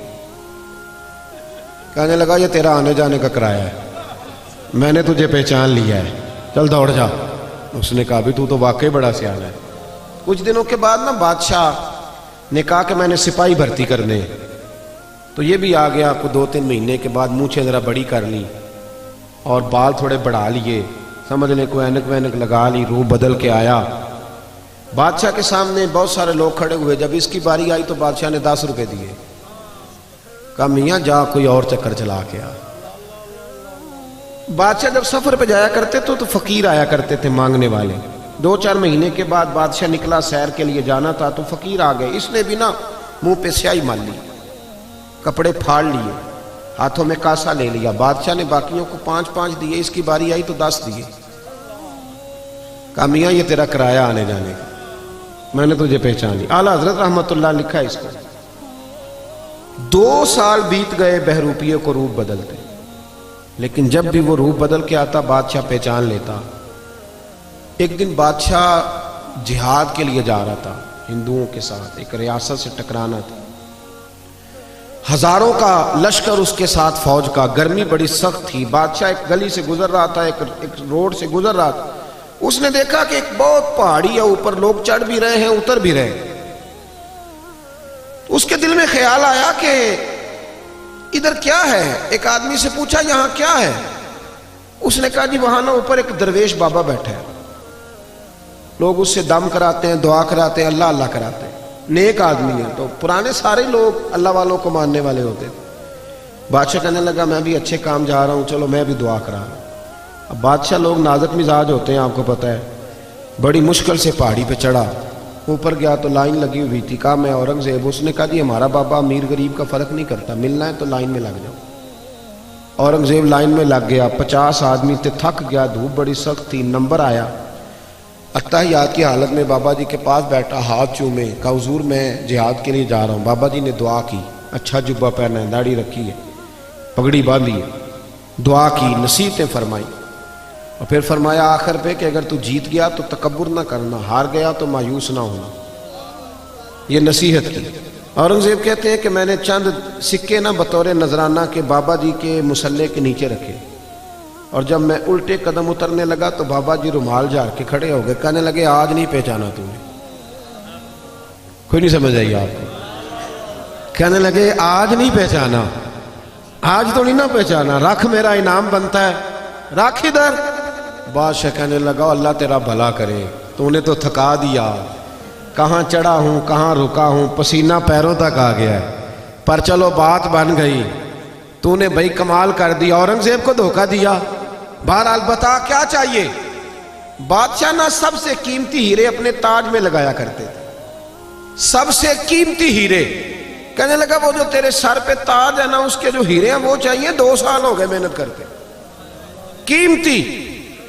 کہنے لگا یہ تیرا آنے جانے کا کرایہ ہے، میں نے تجھے پہچان لیا ہے، چل دوڑ جا۔ اس نے کہا بھی تو واقعی بڑا سیاح ہے۔ کچھ دنوں کے بعد نا بادشاہ نے کہا کہ میں نے سپاہی بھرتی کرنے، تو یہ بھی آ گیا۔ کو 2-3 مہینے کے بعد مونچھیں ذرا بڑی کر لی اور بال تھوڑے بڑھا لیے، سمجھ لیں کوئی اینک وینک لگا لی، روح بدل کے آیا۔ بادشاہ کے سامنے بہت سارے لوگ کھڑے ہوئے، جب اس کی باری آئی تو بادشاہ نے 10 روپے دیے، کہا میاں جا کوئی اور چکر چلا کے آ۔ بادشاہ جب سفر پہ جایا کرتے تو فقیر آیا کرتے تھے مانگنے والے۔ 2-4 مہینے کے بعد بادشاہ نکلا سیر کے لیے جانا تھا تو فقیر آ گئے، اس نے بھی نا منہ پہ سیاہی مال لی، کپڑے پھاڑ لیے، ہاتھوں میں کاسا لے لیا۔ بادشاہ نے باقیوں کو 5-5 دیے، اس کی باری آئی تو 10 دیے، کہا میاں یہ تیرا کرایہ آنے جانے کا، میں نے تجھے پہچان لی۔ اعلیٰ حضرت رحمت اللہ لکھا ہے اس کو، 2 سال بیت گئے بہروپیے کو روپ بدلتے، لیکن جب بھی وہ روپ بدل کے آتا بادشاہ پہچان لیتا۔ ایک دن بادشاہ جہاد کے لیے جا رہا تھا ہندوؤں کے ساتھ، ایک ریاست سے ٹکرانا تھا، ہزاروں کا لشکر اس کے ساتھ فوج کا، گرمی بڑی سخت تھی۔ بادشاہ ایک گلی سے گزر رہا تھا، ایک روڈ سے گزر رہا تھا، اس نے دیکھا کہ ایک بہت پہاڑی ہے، اوپر لوگ چڑھ بھی رہے ہیں اتر بھی رہے ہیں۔ اس کے دل میں خیال آیا کہ ادھر کیا ہے؟ ایک آدمی سے پوچھا یہاں کیا ہے؟ اس نے کہا جی وہاں نا اوپر ایک درویش بابا بیٹھا ہے، لوگ اس سے دم کراتے ہیں، دعا کراتے ہیں، اللہ اللہ کراتے ہیں، نیک آدمی ہے۔ تو پرانے سارے لوگ اللہ والوں کو ماننے والے ہوتے۔ بادشاہ کہنے لگا میں بھی اچھے کام جا رہا ہوں، چلو میں بھی دعا کرا رہا ہوں۔ اب بادشاہ لوگ نازک مزاج ہوتے ہیں، آپ کو پتہ ہے، بڑی مشکل سے پہاڑی پہ چڑھا، اوپر گیا تو لائن لگی ہوئی تھی، کہا میں اورنگزیب۔ اس نے کہا جی ہمارا بابا امیر غریب کا فرق نہیں کرتا، ملنا ہے تو لائن میں لگ جاؤ۔ اورنگزیب لائن میں لگ گیا، 50 آدمی تھے، تھک گیا، دھوپ بڑی سخت تھی، نمبر آیا، اتحیات کی حالت میں بابا جی کے پاس بیٹھا، ہاتھ چومے، کہا حضور میں جہاد کے لیے جا رہا ہوں۔ بابا جی نے دعا کی، اچھا جبہ پہنا ہے، داڑھی رکھی ہے، پگڑی باندھی ہے، دعا کی، نصیحتیں فرمائی، اور پھر فرمایا آخر پہ کہ اگر تو جیت گیا تو تکبر نہ کرنا، ہار گیا تو مایوس نہ ہونا، یہ نصیحت کی۔ اورنگزیب کہتے ہیں کہ میں نے چند سکے نہ بطور نذرانہ کے بابا جی کے مصلے کے نیچے رکھے، اور جب میں الٹے قدم اترنے لگا تو بابا جی رومال جھاڑ کے کھڑے ہو گئے، کہنے لگے آج نہیں پہچانا تم نے۔ کوئی نہیں سمجھ آئی آپ کو؟ کہنے لگے آج نہیں پہچانا، آج تو نہیں نہ پہچانا، رکھ میرا انعام بنتا ہے، رکھ ادھر۔ بادشاہ کہنے لگا اللہ تیرا بھلا کرے، تو نے تو تھکا دیا، کہاں چڑھا ہوں کہاں رکا ہوں، پسینہ پیروں تک آ گیا ہے، پر چلو بات بن گئی، تو نے بھائی کمال کر دیا، اورنگزیب کو دھوکہ دیا۔ بہرحال بتا کیا چاہیے؟ بادشاہ نہ سب سے قیمتی ہیرے اپنے تاج میں لگایا کرتے تھے، سب سے قیمتی ہیرے۔ کہنے لگا وہ جو تیرے سر پہ تاج ہے نا، اس کے جو ہیرے ہیں وہ چاہیے، 2 سال ہو گئے محنت کرتے، قیمتی۔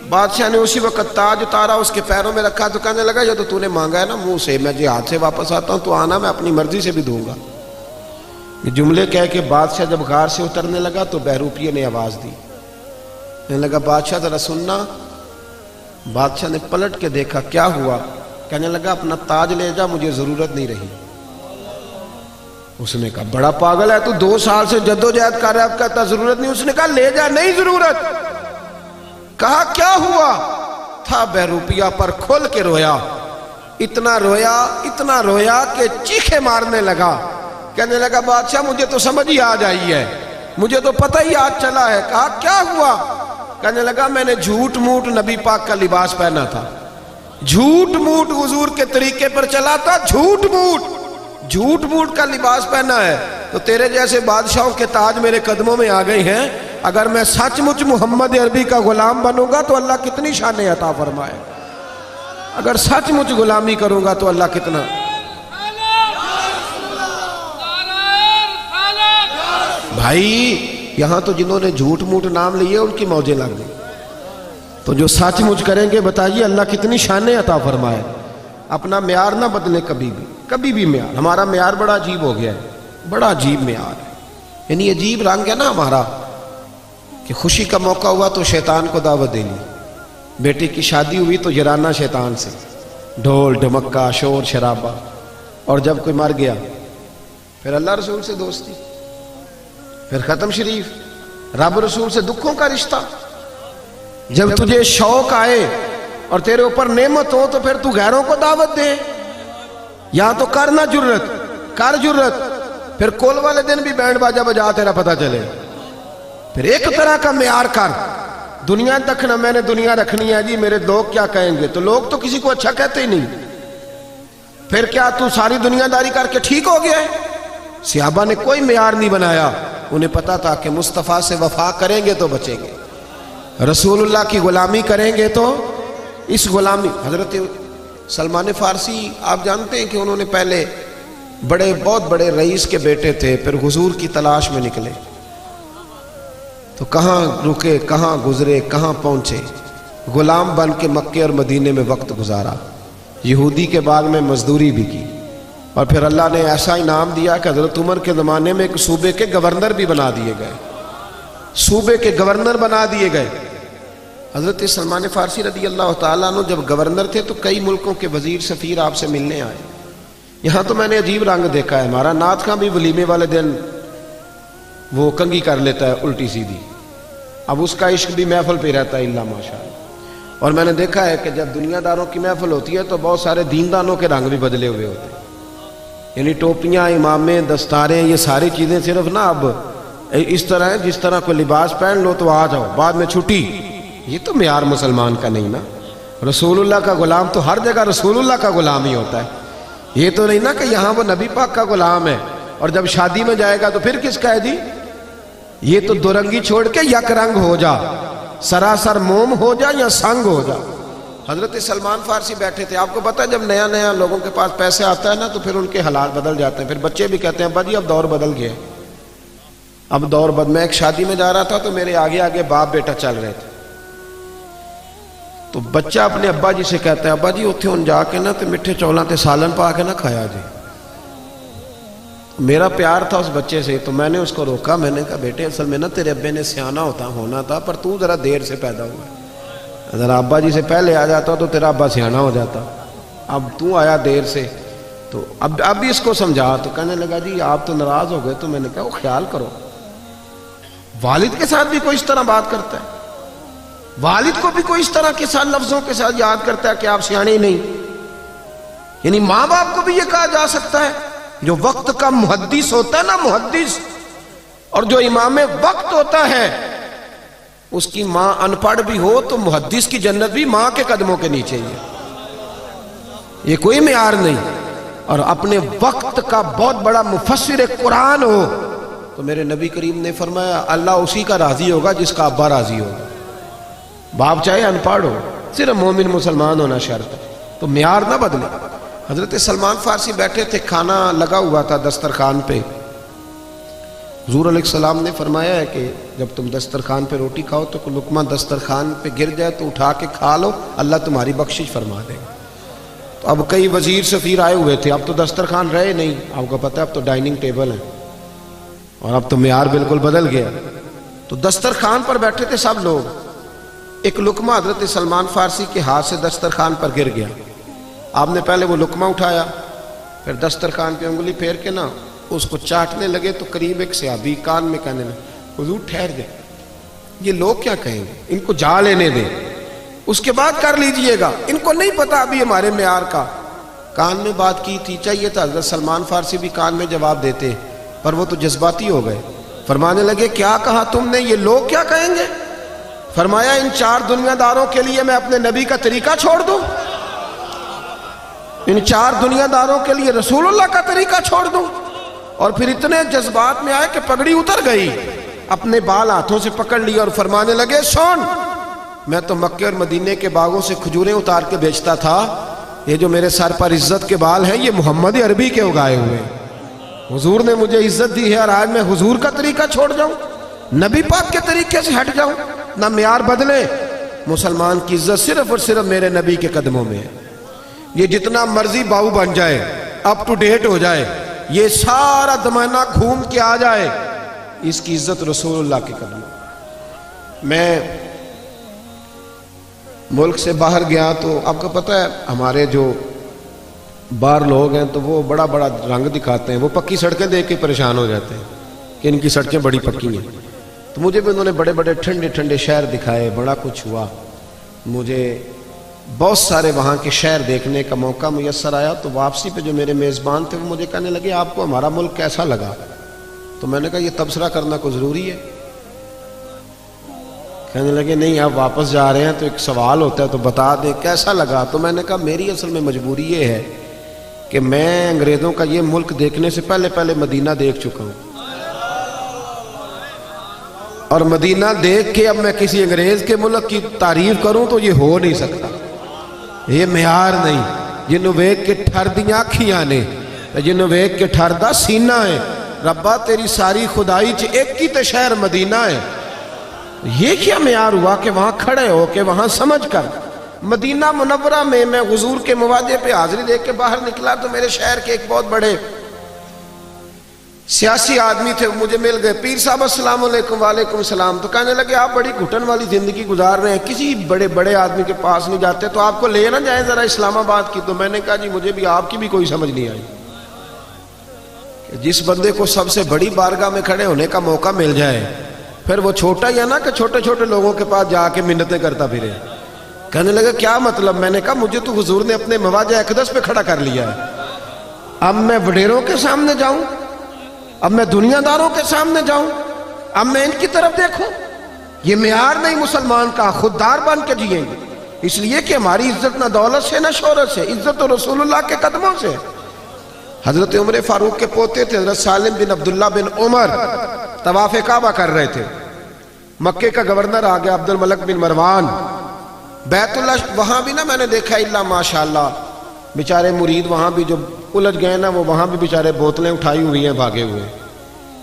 بادشاہ نے اسی وقت تاج اتارا، اس کے پیروں میں رکھا، تو کہنے لگا یہ تو نے مانگا ہے نا منہ سے، میں جہاد سے واپس آتا ہوں تو آنا، میں اپنی مرضی سے بھی دوں گا۔ یہ جملے کہہ کے بادشاہ جب غار سے اترنے لگا تو بہروپیے نے آواز دی، کہنے لگا بادشاہ ذرا سننا۔ بادشاہ نے پلٹ کے دیکھا، کیا ہوا؟ کہنے لگا اپنا تاج لے جا، مجھے ضرورت نہیں رہی۔ اس نے کہا بڑا پاگل ہے تو، 2 سال سے جدوجہد کر رہا ہے، کہتا ضرورت نہیں۔ اس نے کہا لے جا، نہیں ضرورت۔ کہا کیا ہوا؟ تھا بہروپیہ پر کھول کے رویا، اتنا رویا کہ چیخے مارنے لگا۔ کہنے لگا بادشاہ مجھے تو سمجھ ہی آ جائی ہے، مجھے تو پتہ ہی آج چلا ہے۔ کہا کیا ہوا؟ کہنے لگا میں نے جھوٹ موٹ نبی پاک کا لباس پہنا تھا، جھوٹ موٹ حضور کے طریقے پر چلا تھا، جھوٹ موٹ کا لباس پہنا ہے، تو تیرے جیسے بادشاہوں کے تاج میرے قدموں میں آ گئے ہیں۔ اگر میں سچ مچ محمد عربی کا غلام بنوں گا تو اللہ کتنی شانیں عطا فرمائے، اگر سچ مچ غلامی کروں گا تو اللہ کتنا۔ بھائی یہاں تو جنہوں نے جھوٹ موٹ نام لیے ان کی موجیں لگ گئی، تو جو سچ مچ کریں گے بتائیے اللہ کتنی شانیں عطا فرمائے۔ اپنا معیار نہ بدلے کبھی بھی معیار. ہمارا معیار بڑا عجیب ہو گیا ہے, بڑا عجیب معیار ہے. یعنی عجیب رنگ ہے نا ہمارا کہ خوشی کا موقع ہوا تو شیطان کو دعوت دے لی, بیٹی کی شادی ہوئی تو جرانہ شیطان سے, ڈھول ڈھمکا شور شرابہ, اور جب کوئی مر گیا پھر اللہ رسول سے دوستی, پھر ختم شریف, رب رسول سے دکھوں کا رشتہ. جب تجھے شوق آئے اور تیرے اوپر نعمت ہو تو پھر تو غیروں کو دعوت دے. یا تو کرنا جرت, کر جرت, پھر کول والے دن بھی بینڈ باجا بجا تیرا پتہ چلے. پھر ایک طرح کا معیار کر, دنیا دکھنا میں نے دنیا رکھنی ہے جی, میرے لوگ کیا کہیں گے, تو لوگ تو کسی کو اچھا کہتے ہی نہیں. پھر کیا تو ساری دنیا داری کر کے ٹھیک ہو گیا ہے؟ صحابہ نے کوئی معیار نہیں بنایا, انہیں پتا تھا کہ مصطفیٰ سے وفا کریں گے تو بچیں گے, رسول اللہ کی غلامی کریں گے تو اس غلامی. حضرت سلمان فارسی آپ جانتے ہیں کہ انہوں نے پہلے بہت بڑے رئیس کے بیٹے تھے, پھر حضور کی تلاش میں نکلے تو کہاں رکے, کہاں گزرے, کہاں پہنچے, غلام بن کے مکے اور مدینے میں وقت گزارا, یہودی کے باغ میں مزدوری بھی کی, اور پھر اللہ نے ایسا انعام دیا کہ حضرت عمر کے زمانے میں ایک صوبے کے گورنر بھی بنا دیے گئے, صوبے کے گورنر بنا دیے گئے. حضرت سلمان فارسی رضی اللہ تعالیٰ عنہ جب گورنر تھے تو کئی ملکوں کے وزیر سفیر آپ سے ملنے آئے. یہاں تو میں نے عجیب رنگ دیکھا ہے, ہمارا نعت خاں بھی ولیمے والے دن وہ کنگھی کر لیتا ہے الٹی سیدھی, اب اس کا عشق بھی محفل پہ رہتا ہے اللہ ماشاءاللہ. اور میں نے دیکھا ہے کہ جب دنیا داروں کی محفل ہوتی ہے تو بہت سارے دیندانوں کے رنگ بھی بدلے ہوئے ہوتے ہیں, یعنی ٹوپیاں, امامیں, دستاریں, یہ ساری چیزیں صرف نا اب اس طرح ہے جس طرح کوئی لباس پہن لو تو آ جاؤ, بعد میں چھٹی. یہ تو معیار مسلمان کا نہیں نا. رسول اللہ کا غلام تو ہر جگہ رسول اللہ کا غلام ہی ہوتا ہے. یہ تو نہیں نا کہ یہاں وہ نبی پاک کا غلام ہے اور جب شادی میں جائے گا تو پھر کس کا ہے جی. یہ تو دو رنگی چھوڑ کے یک رنگ ہو جا, سراسر موم ہو جا یا سنگ ہو جا. حضرت سلمان فارسی بیٹھے تھے, آپ کو پتہ ہے جب نیا نیا لوگوں کے پاس پیسے آتا ہے نا تو پھر ان کے حالات بدل جاتے ہیں, پھر بچے بھی کہتے ہیں ابا جی اب دور بدل گیا, اب دور میں ایک شادی میں جا رہا تھا تو میرے آگے آگے باپ بیٹا چل رہے تھے, تو بچہ اپنے ابا جی سے کہتا ہے ابا جی اتھے ان جا کے نا تو میٹھے چولاں تے سالن پا کے نہ کھایا جی. میرا پیار تھا اس بچے سے تو میں نے اس کو روکا, میں نے کہا بیٹے اصل میں نا تیرے ابے نے سیانا ہونا تھا پر تو ذرا دیر سے پیدا ہوا, اگر ابا جی سے پہلے آ جاتا تو تیرا ابا سیانا ہو جاتا, اب تو آیا دیر سے. تو اب بھی اس کو سمجھا تو کہنے لگا جی آپ تو ناراض ہو گئے. تو میں نے کہا وہ خیال کرو, والد کے ساتھ بھی کوئی اس طرح بات کرتا ہے, والد کو بھی کوئی اس طرح کے ساتھ لفظوں کے ساتھ یاد کرتا ہے کہ آپ سیانے ہی نہیں. یعنی ماں باپ کو بھی یہ کہا جا سکتا ہے, جو وقت کا محدث ہوتا ہے نا محدث, اور جو امام وقت ہوتا ہے اس کی ماں ان پڑھ بھی ہو تو محدث کی جنت بھی ماں کے قدموں کے نیچے ہی ہے. یہ کوئی معیار نہیں. اور اپنے وقت کا بہت بڑا مفسر قرآن ہو تو میرے نبی کریم نے فرمایا اللہ اسی کا راضی ہوگا جس کا ابا راضی ہوگا. باپ چاہے ان پڑھ ہو, صرف مومن مسلمان ہونا شرط ہے, تو معیار نہ بدلے. حضرت سلمان فارسی بیٹھے تھے, کھانا لگا ہوا تھا دسترخوان پہ. حضور علیہ السلام نے فرمایا ہے کہ جب تم دسترخوان پہ روٹی کھاؤ تو کوئی لقمہ دسترخوان پہ گر جائے تو اٹھا کے کھا لو, اللہ تمہاری بخشش فرما دے گا. تو اب کئی وزیر سفیر آئے ہوئے تھے, اب تو دسترخوان رہے نہیں, آپ کو پتہ ہے اب تو ڈائننگ ٹیبل ہے اور اب تو معیار بالکل بدل گیا. تو دسترخوان پر بیٹھے تھے سب لوگ, ایک لقمہ حضرت سلمان فارسی کے ہاتھ سے دسترخوان پر گر گیا. آپ نے پہلے وہ لقمہ اٹھایا, پھر دسترخوان پہ انگلی پھیر کے نا اس کو چاٹنے لگے تو قریب ایک صحابی کان میں کہنے لگے حضور ٹھہر جائے, یہ لوگ کیا کہیں گے, ان کو جا لینے دیں, اس کے بعد کر لیجئے گا, ان کو نہیں پتا ابھی ہمارے معیار کا. کان میں بات کی تھی, چاہیے تھا حضرت سلمان فارسی بھی کان میں جواب دیتے, پر وہ تو جذباتی ہو گئے. فرمانے لگے کیا کہا تم نے, یہ لوگ کیا کہیں گے؟ فرمایا ان 4 دنیا داروں کے لیے میں اپنے نبی کا طریقہ چھوڑ دوں, ان 4 دنیا داروں کے لیے رسول اللہ کا طریقہ چھوڑ دوں. اور پھر اتنے جذبات میں آئے کہ پگڑی اتر گئی, اپنے بال ہاتھوں سے پکڑ لی اور فرمانے لگے سن, میں تو مکے اور مدینے کے باغوں سے کھجوریں اتار کے بیچتا تھا, یہ جو میرے سر پر عزت کے بال ہیں یہ محمد عربی کے اگائے ہوئے ہیں. حضور نے مجھے عزت دی ہے اور آج میں حضور کا طریقہ چھوڑ جاؤں, نبی پاک کے طریقے سے ہٹ جاؤں؟ نہ معیار بدلے. مسلمان کی عزت صرف اور صرف میرے نبی کے قدموں میں ہے. یہ جتنا مرضی باؤ بن جائے، اپ ٹو ڈیٹ ہو جائے، یہ سارا زمانہ گھوم کے آ جائے، اس کی عزت رسول اللہ کے قدموں۔ میں ملک سے باہر گیا تو آپ کو پتہ ہے ہمارے جو باہر لوگ ہیں تو وہ بڑا بڑا رنگ دکھاتے ہیں، وہ پکی سڑکیں دیکھ کے پریشان ہو جاتے ہیں کہ ان کی سڑکیں بڑی پکی ہیں۔ تو مجھے بھی انہوں نے بڑے بڑے ٹھنڈے ٹھنڈے شہر دکھائے، بڑا کچھ ہوا، مجھے بہت سارے وہاں کے شہر دیکھنے کا موقع میسر آیا۔ تو واپسی پہ جو میرے میزبان تھے وہ مجھے کہنے لگے آپ کو ہمارا ملک کیسا لگا؟ تو میں نے کہا یہ تبصرہ کرنا کوئی ضروری ہے؟ کہنے لگے نہیں آپ واپس جا رہے ہیں تو ایک سوال ہوتا ہے تو بتا دیں کیسا لگا۔ تو میں نے کہا میری اصل میں مجبوری یہ ہے کہ میں انگریزوں کا یہ ملک دیکھنے سے پہلے مدینہ دیکھ چکا ہوں، اور مدینہ دیکھ کے اب میں کسی انگریز کے ملک کی تعریف کروں تو یہ ہو نہیں سکتا، یہ معیار نہیں۔ جنوں ویکھ کے ٹھر دیاں اکھیاں نے، جنوں ویکھ کے ٹھر دا سینہ ہے، ربا تیری ساری خدائی چ ایک ہی تے شہر مدینہ ہے۔ یہ کیا معیار ہوا کہ وہاں کھڑے ہو کے وہاں سمجھ کر مدینہ منورہ میں حضور کے مواجہ پہ حاضری دیکھ کے باہر نکلا تو میرے شہر کے ایک بہت بڑے سیاسی آدمی تھے، مجھے مل گئے، پیر صاحب السلام علیکم۔ وعلیکم السلام۔ تو کہنے لگے آپ بڑی گھٹن والی زندگی گزار رہے ہیں، کسی بڑے بڑے آدمی کے پاس نہیں جاتے، تو آپ کو لے نہ جائیں ذرا اسلام آباد کی؟ تو میں نے کہا جی مجھے بھی آپ کی بھی کوئی سمجھ نہیں آئی کہ جس بندے کو سب سے بڑی بارگاہ میں کھڑے ہونے کا موقع مل جائے پھر وہ چھوٹا ہی ہے نا کہ چھوٹے چھوٹے لوگوں کے پاس جا کے منتیں کرتا پھرے۔ کہنے لگا کیا مطلب؟ میں نے کہا مجھے تو حضور نے اپنے مواجہ اقدس پہ کھڑا کر لیا ہے، اب میں وڈیروں کے سامنے جاؤں، اب میں دنیا داروں کے سامنے جاؤں، اب میں ان کی طرف دیکھوں؟ یہ معیار نہیں مسلمان کا، خوددار بن کے جئیں گے، اس لیے کہ ہماری عزت نہ دولت سے نہ شہرت سے، عزت تو رسول اللہ کے قدموں سے۔ حضرت عمر فاروق کے پوتے تھے حضرت سالم بن عبداللہ بن عمر، طواف کعبہ کر رہے تھے، مکے کا گورنر آ گیا عبد الملک بن مروان، بیت اللہ وہاں بھی نا میں نے دیکھا اللہ ماشاءاللہ بیچارے مرید وہاں بھی جو الجھ گئے نا وہ وہاں بھی بیچارے بوتلیں اٹھائی ہوئی ہیں بھاگے ہوئے۔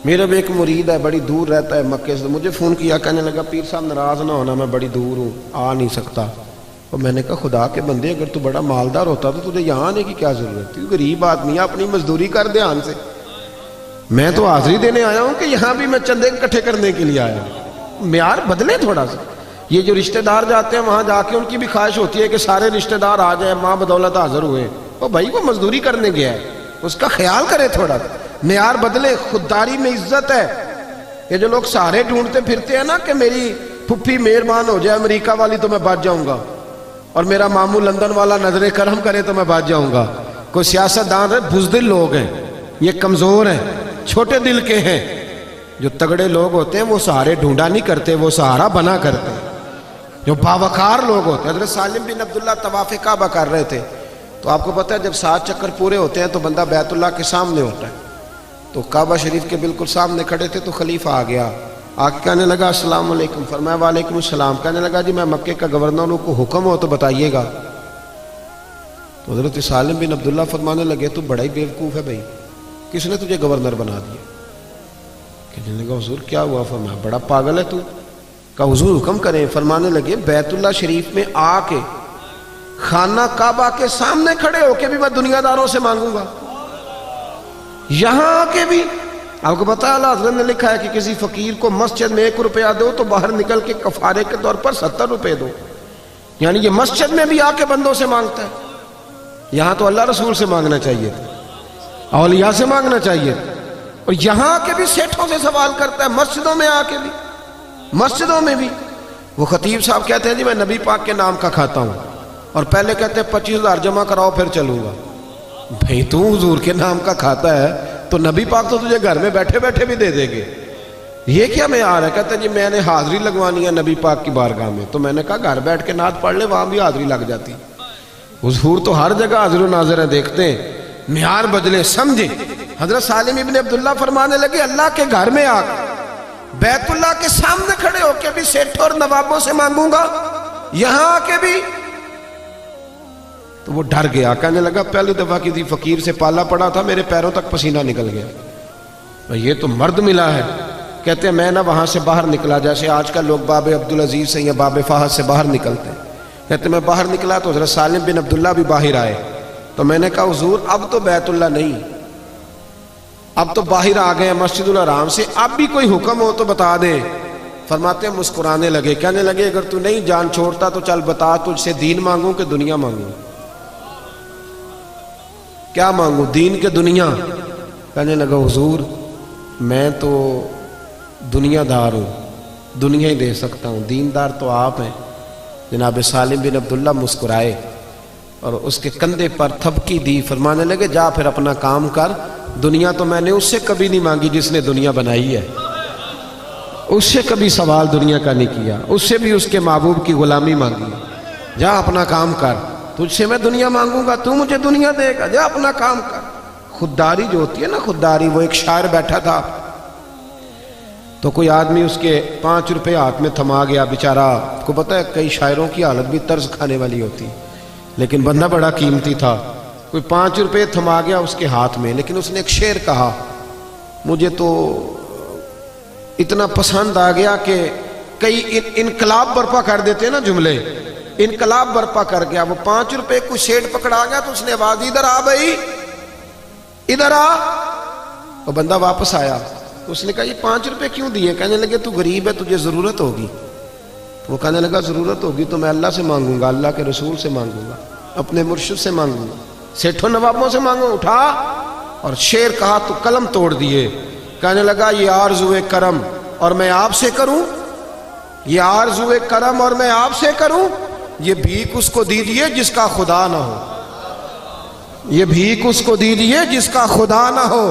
میرا بھی ایک مرید ہے بڑی دور رہتا ہے مکے سے، مجھے فون کیا کہنے لگا پیر صاحب ناراض نہ ہونا میں بڑی دور ہوں آ نہیں سکتا۔ اور میں نے کہا خدا کے بندے اگر تو بڑا مالدار ہوتا تو تجھے یہاں آنے کی کیا ضرورت تھی؟ غریب آدمی ہے، اپنی مزدوری کر دھیان سے، میں تو حاضری دینے آیا ہوں کہ یہاں بھی میں چندے اکٹھے کرنے کے لیے آیا ہوں۔ معیار بدلے تھوڑا سا۔ یہ جو رشتہ دار جاتے ہیں وہاں جا کے ان کی بھی خواہش ہوتی ہے کہ سارے رشتہ دار آ جائیں، ماں بدولت حاضر ہوئے، وہ بھائی وہ مزدوری کرنے گیا ہے، اس کا خیال کرے تھوڑا سا۔ معیار بدلے، خودداری میں عزت ہے۔ یہ جو لوگ سہارے ڈھونڈتے پھرتے ہیں نا کہ میری پھپھی مہربان ہو جائے امریکہ والی تو میں بچ جاؤں گا، اور میرا ماموں لندن والا نظر کرم کرے تو میں بچ جاؤں گا، کوئی سیاست دان ہے، بزدل لوگ ہیں، یہ کمزور ہیں، چھوٹے دل کے ہیں۔ جو تگڑے لوگ ہوتے ہیں وہ سہارے ڈھونڈا نہیں کرتے، وہ سہارا بنا کرتے ہیں۔ جو باوقار لوگ ہوتے ہیں، حضرت سالم بن عبداللہ طواف کعبہ کر رہے تھے، تو آپ کو پتہ ہے جب 7 چکر پورے ہوتے ہیں تو بندہ بیت اللہ کے سامنے ہوتا ہے، تو کعبہ شریف کے بالکل سامنے کھڑے تھے تو خلیفہ آ گیا، آ کے کہنے لگا السلام علیکم، فرمایا وعلیکم السلام۔ کہنے لگا جی میں مکے کا گورنر ہوں، کو حکم ہو تو بتائیے گا۔ تو حضرت سالم بن عبداللہ فرمانے لگے تو بڑا ہی بیوقوف ہے بھائی، کس نے تجھے گورنر بنا دیا؟ کہنے لگا حضور کیا ہوا؟ فرمایا بڑا پاگل ہے تو۔ کہا حضور حکم کریں۔ فرمانے لگے بیت اللہ شریف میں آ کے خانہ کعبہ کے سامنے کھڑے ہو کے بھی میں دنیا داروں سے مانگوں گا، یہاں آ کے بھی۔ آپ کو پتا اللہ حضرت نے لکھا ہے کہ کسی فقیر کو مسجد میں 1 روپیہ دو تو باہر نکل کے کفارے کے طور پر 70 روپے دو، یعنی یہ مسجد میں بھی آ کے بندوں سے مانگتا ہے۔ یہاں تو اللہ رسول سے مانگنا چاہیے تھا، اولیاء سے مانگنا چاہیے تھا، اور یہاں کے بھی سیٹھوں سے سوال کرتا ہے، مسجدوں میں آ کے بھی، مسجدوں میں بھی۔ وہ خطیب صاحب کہتے ہیں جی میں نبی پاک کے نام کا کھاتا ہوں، اور پہلے کہتے ہیں 25,000 جمع کراؤ پھر چلوں گا۔ بھئی تو حضور کے نام کا کھاتا ہے تو نبی پاک تو تجھے گھر میں بیٹھے بیٹھے بھی دے دے گے، یہ کیا معیار ہے؟ کہتے ہیں جی میں نے حاضری لگوانی ہے نبی پاک کی بارگاہ میں، تو میں نے کہا گھر بیٹھ کے نعت پڑھ لے، وہاں بھی حاضری لگ جاتی۔ حضور تو ہر جگہ حاضر و ناظر ہیں، دیکھتے ہیں، معیار بدلے، سمجھیں۔ حضرت سالم ابن عبداللہ فرمانے لگے اللہ کے گھر میں آ کے بیت اللہ کے سامنے کھڑے ہو کے بھی سیٹھوں اور نوابوں سے مانگوں گا، یہاں آ کے بھی۔ تو وہ ڈر گیا، کہنے لگا پہلی دفعہ کسی فقیر سے پالا پڑا تھا، میرے پیروں تک پسینہ نکل گیا، یہ تو مرد ملا ہے۔ کہتے ہیں میں نہ وہاں سے باہر نکلا جیسے آج کل لوگ باب عبدالعزیز سے یا باب فہد سے باہر نکلتے ہیں۔ کہتے ہیں میں باہر نکلا تو حضرت سالم بن عبداللہ بھی باہر آئے، تو میں نے کہا حضور اب تو بیت اللہ نہیں، اب تو باہر آ گئے مسجد الحرام سے، اب بھی کوئی حکم ہو تو بتا دیں۔ فرماتے ہیں مسکرانے لگے، کہنے لگے اگر تو نہیں جان چھوڑتا تو چل بتا تجھ سے دین مانگوں کہ دنیا مانگوں؟ کیا مانگوں، دین کے دنیا؟ کہنے لگا حضور میں تو دنیا دار ہوں، دنیا ہی دے سکتا ہوں، دیندار تو آپ ہیں۔ جناب سالم بن عبداللہ مسکرائے اور اس کے کندھے پر تھپکی دی، فرمانے لگے جا پھر اپنا کام کر، دنیا تو میں نے اس سے کبھی نہیں مانگی جس نے دنیا بنائی ہے، اس سے کبھی سوال دنیا کا نہیں کیا، اس سے بھی اس کے محبوب کی غلامی مانگی، جا اپنا کام کر، تجھ سے میں دنیا مانگوں گا تو مجھے دنیا دے گا، جا اپنا کام کر۔ خودداری جو ہوتی ہے نا، خودداری، وہ ایک شاعر بیٹھا تھا تو کوئی آدمی اس کے 5 روپے ہاتھ میں تھما گیا، بیچارہ کو پتہ ہے کئی شاعروں کی حالت بھی طرز کھانے والی ہوتی، لیکن بندہ بڑا قیمتی تھا، کوئی 5 روپے تھما گیا اس کے ہاتھ میں، لیکن اس نے ایک شعر کہا مجھے تو اتنا پسند آ گیا کہ کئی انقلاب برپا کر دیتے ہیں نا جملے، انقلاب برپا کر گیا۔ وہ 5 روپے کو شیٹ پکڑا گیا تو اس نے آواز، ادھر آ بھائی ادھر آ۔ وہ بندہ واپس آیا تو اس نے کہا یہ 5 روپے کیوں دیے؟ کہنے لگے تو غریب ہے، تجھے ضرورت ہوگی۔ وہ کہنے لگا ضرورت ہوگی تو میں اللہ سے مانگوں گا، اللہ کے رسول سے مانگوں گا، اپنے مرشد سے مانگوں گا، سیٹھوں نوابوں سے مانگوں۔ اٹھا اور شعر کہا تو قلم توڑ دیے۔ کہنے لگا یہ آرزوئے کرم اور میں آپ سے کروں، یہ آرزوئے کرم اور میں آپ سے کروں، یہ بھیک اس کو دیجئے جس کا خدا نہ ہو، یہ بھیک اس کو دیجئے جس کا خدا نہ ہو،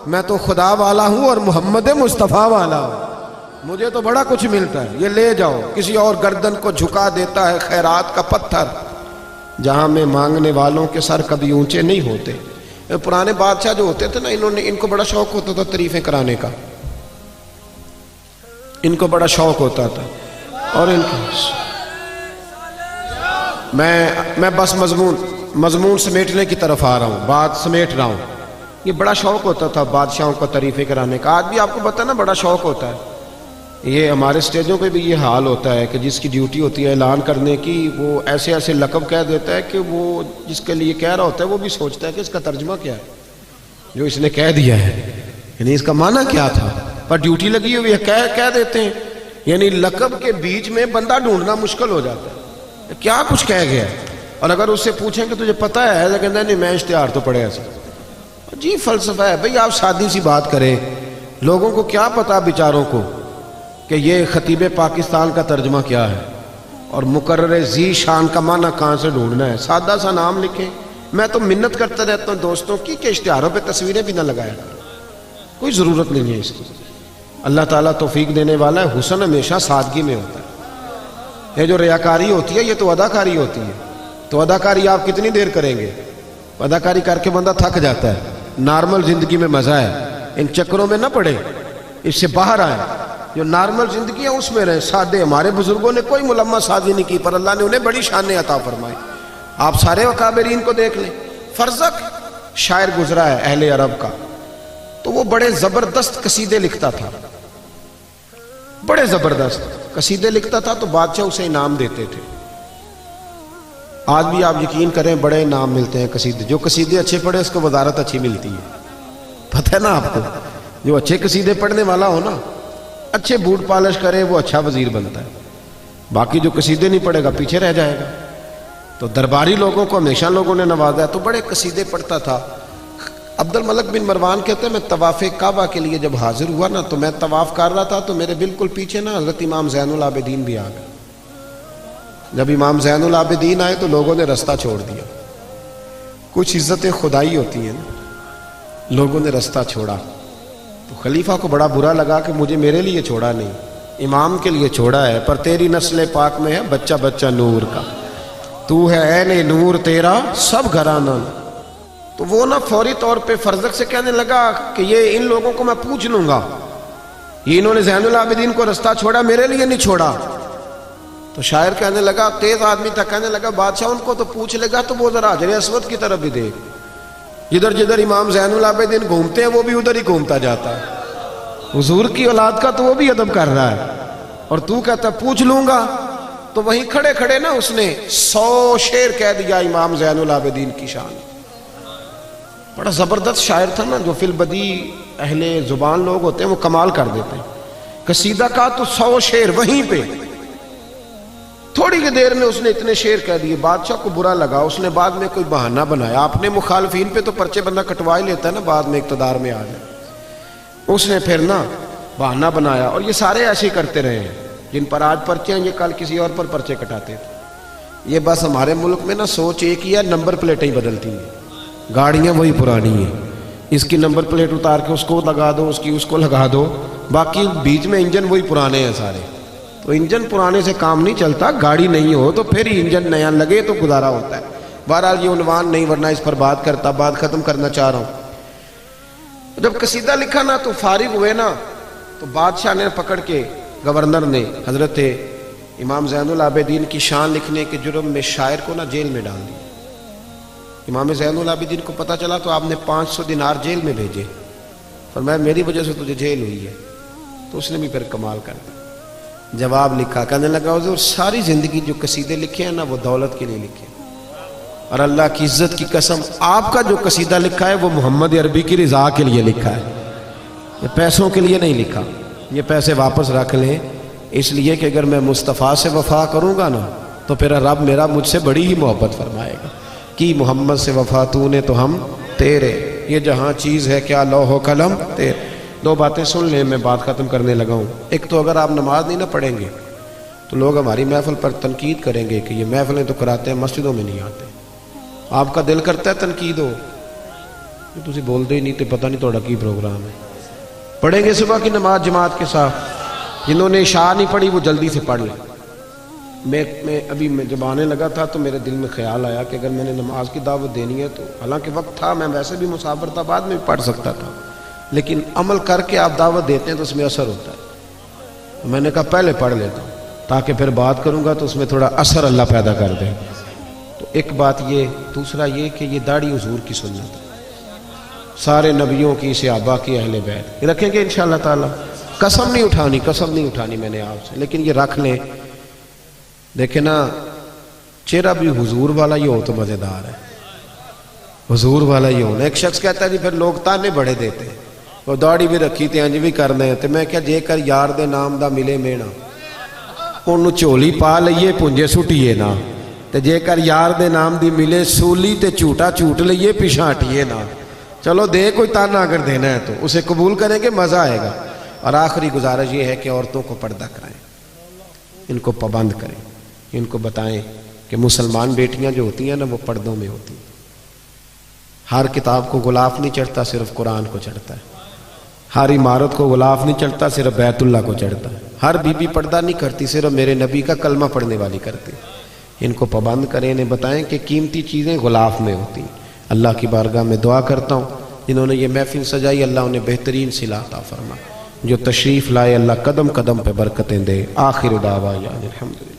میں تو خدا والا ہوں اور محمد مصطفیٰ والا ہوں، مجھے تو بڑا کچھ ملتا ہے، یہ لے جاؤ۔ کسی اور گردن کو جھکا دیتا ہے خیرات کا پتھر، جہاں میں مانگنے والوں کے سر کبھی اونچے نہیں ہوتے۔ پرانے بادشاہ جو ہوتے تھے نا، ان کو بڑا شوق ہوتا تھا تعریفیں کرانے کا، ان کو بڑا شوق ہوتا تھا، اور ان کو میں بس مضمون سمیٹنے کی طرف آ رہا ہوں، بات سمیٹ رہا ہوں۔ یہ بڑا شوق ہوتا تھا بادشاہوں کو تعریفیں کرانے کا، آج بھی آپ کو پتہ نا بڑا شوق ہوتا ہے۔ یہ ہمارے سٹیجوں پہ بھی یہ حال ہوتا ہے کہ جس کی ڈیوٹی ہوتی ہے اعلان کرنے کی، وہ ایسے ایسے لقب کہہ دیتا ہے کہ وہ جس کے لیے کہہ رہا ہوتا ہے وہ بھی سوچتا ہے کہ اس کا ترجمہ کیا ہے جو اس نے کہہ دیا ہے، یعنی اس کا معنی کیا تھا، پر ڈیوٹی لگی ہوئی ہے کہہ دیتے ہیں، یعنی لقب کے بیچ میں بندہ ڈھونڈنا مشکل ہو جاتا ہے کیا کچھ کہہ گیا۔ اور اگر اس سے پوچھیں کہ تجھے پتہ ہے تو کہتا ہے نہیں میں اشتہار تو پڑھے ایسے۔ جی فلسفہ ہے بھئی، آپ سادی سی بات کریں، لوگوں کو کیا پتا بیچاروں کو کہ یہ خطیب پاکستان کا ترجمہ کیا ہے اور مقرر ذی شان کا معنی کہاں سے ڈھونڈنا ہے۔ سادہ سا نام لکھیں۔ میں تو منت کرتا رہتا ہوں دوستوں کی کہ اشتہاروں پہ تصویریں بھی نہ لگایا کرو، کوئی ضرورت نہیں ہے اس کی۔ اللہ تعالیٰ توفیق دینے والا ہے، حسن ہمیشہ سادگی میں ہوتا ہے۔ یہ جو ریاکاری ہوتی ہے یہ تو اداکاری ہوتی ہے، تو اداکاری آپ کتنی دیر کریں گے؟ اداکاری کر کے بندہ تھک جاتا ہے۔ نارمل زندگی میں مزہ ہے، ان چکروں میں نہ پڑے، اس سے باہر آئیں، جو نارمل زندگی ہے اس میں رہیں، سادے۔ ہمارے بزرگوں نے کوئی ملمہ سازی نہیں کی، پر اللہ نے انہیں بڑی شانیں عطا فرمائی۔ آپ سارے اکابرین کو دیکھ لیں۔ فرزق شاعر گزرا ہے اہل عرب کا، تو وہ بڑے زبردست قصیدے لکھتا تھا، بڑے زبردست قصیدے لکھتا تھا، تو بادشاہ اسے انعام دیتے تھے۔ آج بھی آپ یقین کریں بڑے انعام ملتے ہیں قصیدے، جو قصیدے اچھے پڑھے اس کو وزارت اچھی ملتی ہے، پتہ ہے نا آپ کو۔ جو اچھے قصیدے پڑھنے والا ہو نا، اچھے بوٹ پالش کرے، وہ اچھا وزیر بنتا ہے۔ باقی جو قصیدے نہیں پڑھے گا پیچھے رہ جائے گا۔ تو درباری لوگوں کو ہمیشہ لوگوں نے نوازا ہے، تو بڑے قصیدے پڑھتا تھا۔ عبد الملک بن مروان کہتے ہیں میں طواف کعبہ کے لیے جب حاضر ہوا نا، تو میں طواف کر رہا تھا، تو میرے بالکل پیچھے نا حضرت امام زین العابدین بھی آ گئے۔ جب امام زین العابدین آئے تو لوگوں نے رستہ چھوڑ دیا۔ کچھ عزتیں خدائی ہوتی ہیں نا، لوگوں نے رستہ چھوڑا، تو خلیفہ کو بڑا برا لگا کہ مجھے میرے لیے چھوڑا نہیں، امام کے لیے چھوڑا ہے، پر تیری نسل پاک میں ہے بچہ بچہ نور کا، تو ہے عین نور تیرا سب گھرانہ۔ تو وہ نا فوری طور پہ فرزق سے کہنے لگا کہ یہ ان لوگوں کو میں پوچھ لوں گا، یہ انہوں نے زین العابدین کو رستہ چھوڑا، میرے لیے نہیں چھوڑا۔ تو شاعر کہنے لگا، تیز آدمی تھا، کہنے لگا بادشاہ ان کو تو پوچھ لے گا تو وہ ذرا حجر اسود کی طرف بھی دیکھ، جدھر جدھر امام زین العابدین گھومتے ہیں وہ بھی ادھر ہی گھومتا جاتا ہے، حضور کی اولاد کا تو وہ بھی ادب کر رہا ہے، اور تو کہتا پوچھ لوں گا۔ تو وہیں کھڑے کھڑے نا اس نے 100 شعر کہہ دیا امام زین العابدین کی شان۔ بڑا زبردست شاعر تھا نا، جو فی البدی اہل زبان لوگ ہوتے ہیں وہ کمال کر دیتے ہیں. قصیدہ کا تو 100 شعر وہیں پہ، تھوڑی کی دیر میں اس نے اتنے شعر کہہ دیے. بادشاہ کو برا لگا، اس نے بعد میں کوئی بہانہ بنایا. اپنے مخالفین پہ تو پرچے بندہ کٹوا ہی لیتا ہے نا بعد میں اقتدار میں آ جائے. اس نے پھر نا بہانہ بنایا، اور یہ سارے ایسے ہی کرتے رہے ہیں. جن پر آج پرچے ہیں یہ کل کسی اور پر پرچے کٹاتے تھے. یہ بس ہمارے ملک میں نا سوچ ایک ہی ہے، نمبر پلیٹیں ہی بدلتی ہیں، گاڑیاں وہی پرانی ہیں. اس کی نمبر پلیٹ اتار کے اس کو لگا دو، اس کی اس کو لگا دو، باقی بیچ میں انجن وہی پرانے ہیں سارے. تو انجن پرانے سے کام نہیں چلتا، گاڑی نہیں ہو تو پھر ہی انجن نیا لگے تو گزارا ہوتا ہے. بہرحال یہ عنوان نہیں، ورنہ اس پر بات کرتا، بات ختم کرنا چاہ رہا ہوں. جب قصیدہ لکھا نا تو فارغ ہوئے نا، تو بادشاہ نے پکڑ کے، گورنر نے حضرت امام زین العابدین کی شان لکھنے کے جرم میں شاعر کو نا جیل میں ڈال دیا. امام زین العابدین کو پتہ چلا تو آپ نے 500 دینار جیل میں بھیجے، فرمایا میری وجہ سے تجھے جیل ہوئی ہے. تو اس نے بھی پھر کمال کر دیا، جواب لکھا. کہنے لگا حضور ساری زندگی جو قصیدے لکھے ہیں نا وہ دولت کے لیے لکھے، اور اللہ کی عزت کی قسم آپ کا جو قصیدہ لکھا ہے وہ محمد عربی کی رضا کے لیے لکھا ہے، یہ پیسوں کے لیے نہیں لکھا. یہ پیسے واپس رکھ لیں، اس لیے کہ اگر میں مصطفیٰ سے وفا کروں گا نا تو پھر رب میرا مجھ سے بڑی ہی محبت فرمائے گا. کی محمد سے وفا تو نے تو ہم تیرے، یہ جہاں چیز ہے کیا لوح و قلم تیرے. 2 باتیں سن لیں، میں بات ختم کرنے لگا ہوں. ایک تو اگر آپ نماز نہیں نہ پڑھیں گے تو لوگ ہماری محفل پر تنقید کریں گے کہ یہ محفلیں تو کراتے ہیں مسجدوں میں نہیں آتے. آپ کا دل کرتا ہے تنقید ہو، تسی بولتے ہی نہیں تو پتہ نہیں توڑا کی پروگرام ہے. پڑھیں گے صبح کی نماز جماعت کے ساتھ. جنہوں نے عشاء نہیں پڑھی وہ جلدی سے پڑھ لیں. میں جب آنے لگا تھا تو میرے دل میں خیال آیا کہ اگر میں نے نماز کی دعوت دینی ہے تو، حالانکہ وقت تھا، میں ویسے بھی مسافر تھا، بعد میں بھی پڑھ سکتا تھا، لیکن عمل کر کے آپ دعوت دیتے ہیں تو اس میں اثر ہوتا ہے. میں نے کہا پہلے پڑھ لیتا ہوں تاکہ پھر بات کروں گا تو اس میں تھوڑا اثر اللہ پیدا کر دے. تو ایک بات یہ، دوسرا یہ کہ یہ داڑھی حضور کی سنت ہے، سارے نبیوں کی، صحابہ کی، اہل بیت رکھیں گے انشاءاللہ تعالی. قسم نہیں اٹھانی میں نے آپ سے، لیکن یہ رکھ لیں. دیکھیں نا چہرہ بھی حضور والا ہی ہو تو مزیدار ہے، حضور والا ہی ہونا. ایک شخص کہتا ہے جی پھر لوگ تانے بڑے دیتے ہیں، وہ داڑھی بھی رکھی تھی انج بھی کرنے تو میں کیا جے کر یار دے نام دا ملے مینا انہوں چولی پا لئیے پونجے سٹیے نا، تے جے کر یار دے نام دی ملے سولی تے چوٹا چوٹ لئیے پیشاں ہٹیے نا. چلو دے کوئی تانا اگر دینا ہے تو اسے قبول کریں گے، مزہ آئے گا. اور آخری گزارش یہ ہے کہ عورتوں کو پردہ کرائیں، ان کو پابند کریں، ان کو بتائیں کہ مسلمان بیٹیاں جو ہوتی ہیں نا وہ پردوں میں ہوتی ہیں. ہر کتاب کو غلاف نہیں چڑھتا، صرف قرآن کو چڑھتا ہے. ہر عمارت کو غلاف نہیں چڑھتا، صرف بیت اللہ کو چڑھتا ہے. ہر بی بی پردہ نہیں کرتی، صرف میرے نبی کا کلمہ پڑھنے والی کرتی. ان کو پابند کریں، انہیں بتائیں کہ قیمتی چیزیں غلاف میں ہوتی ہیں. اللہ کی بارگاہ میں دعا کرتا ہوں جنہوں نے یہ محفل سجائی اللہ انہیں بہترین صلہ عطا فرما، جو تشریف لائے اللہ قدم قدم پہ برکتیں دے. آخر دعوانا الحمدللہ.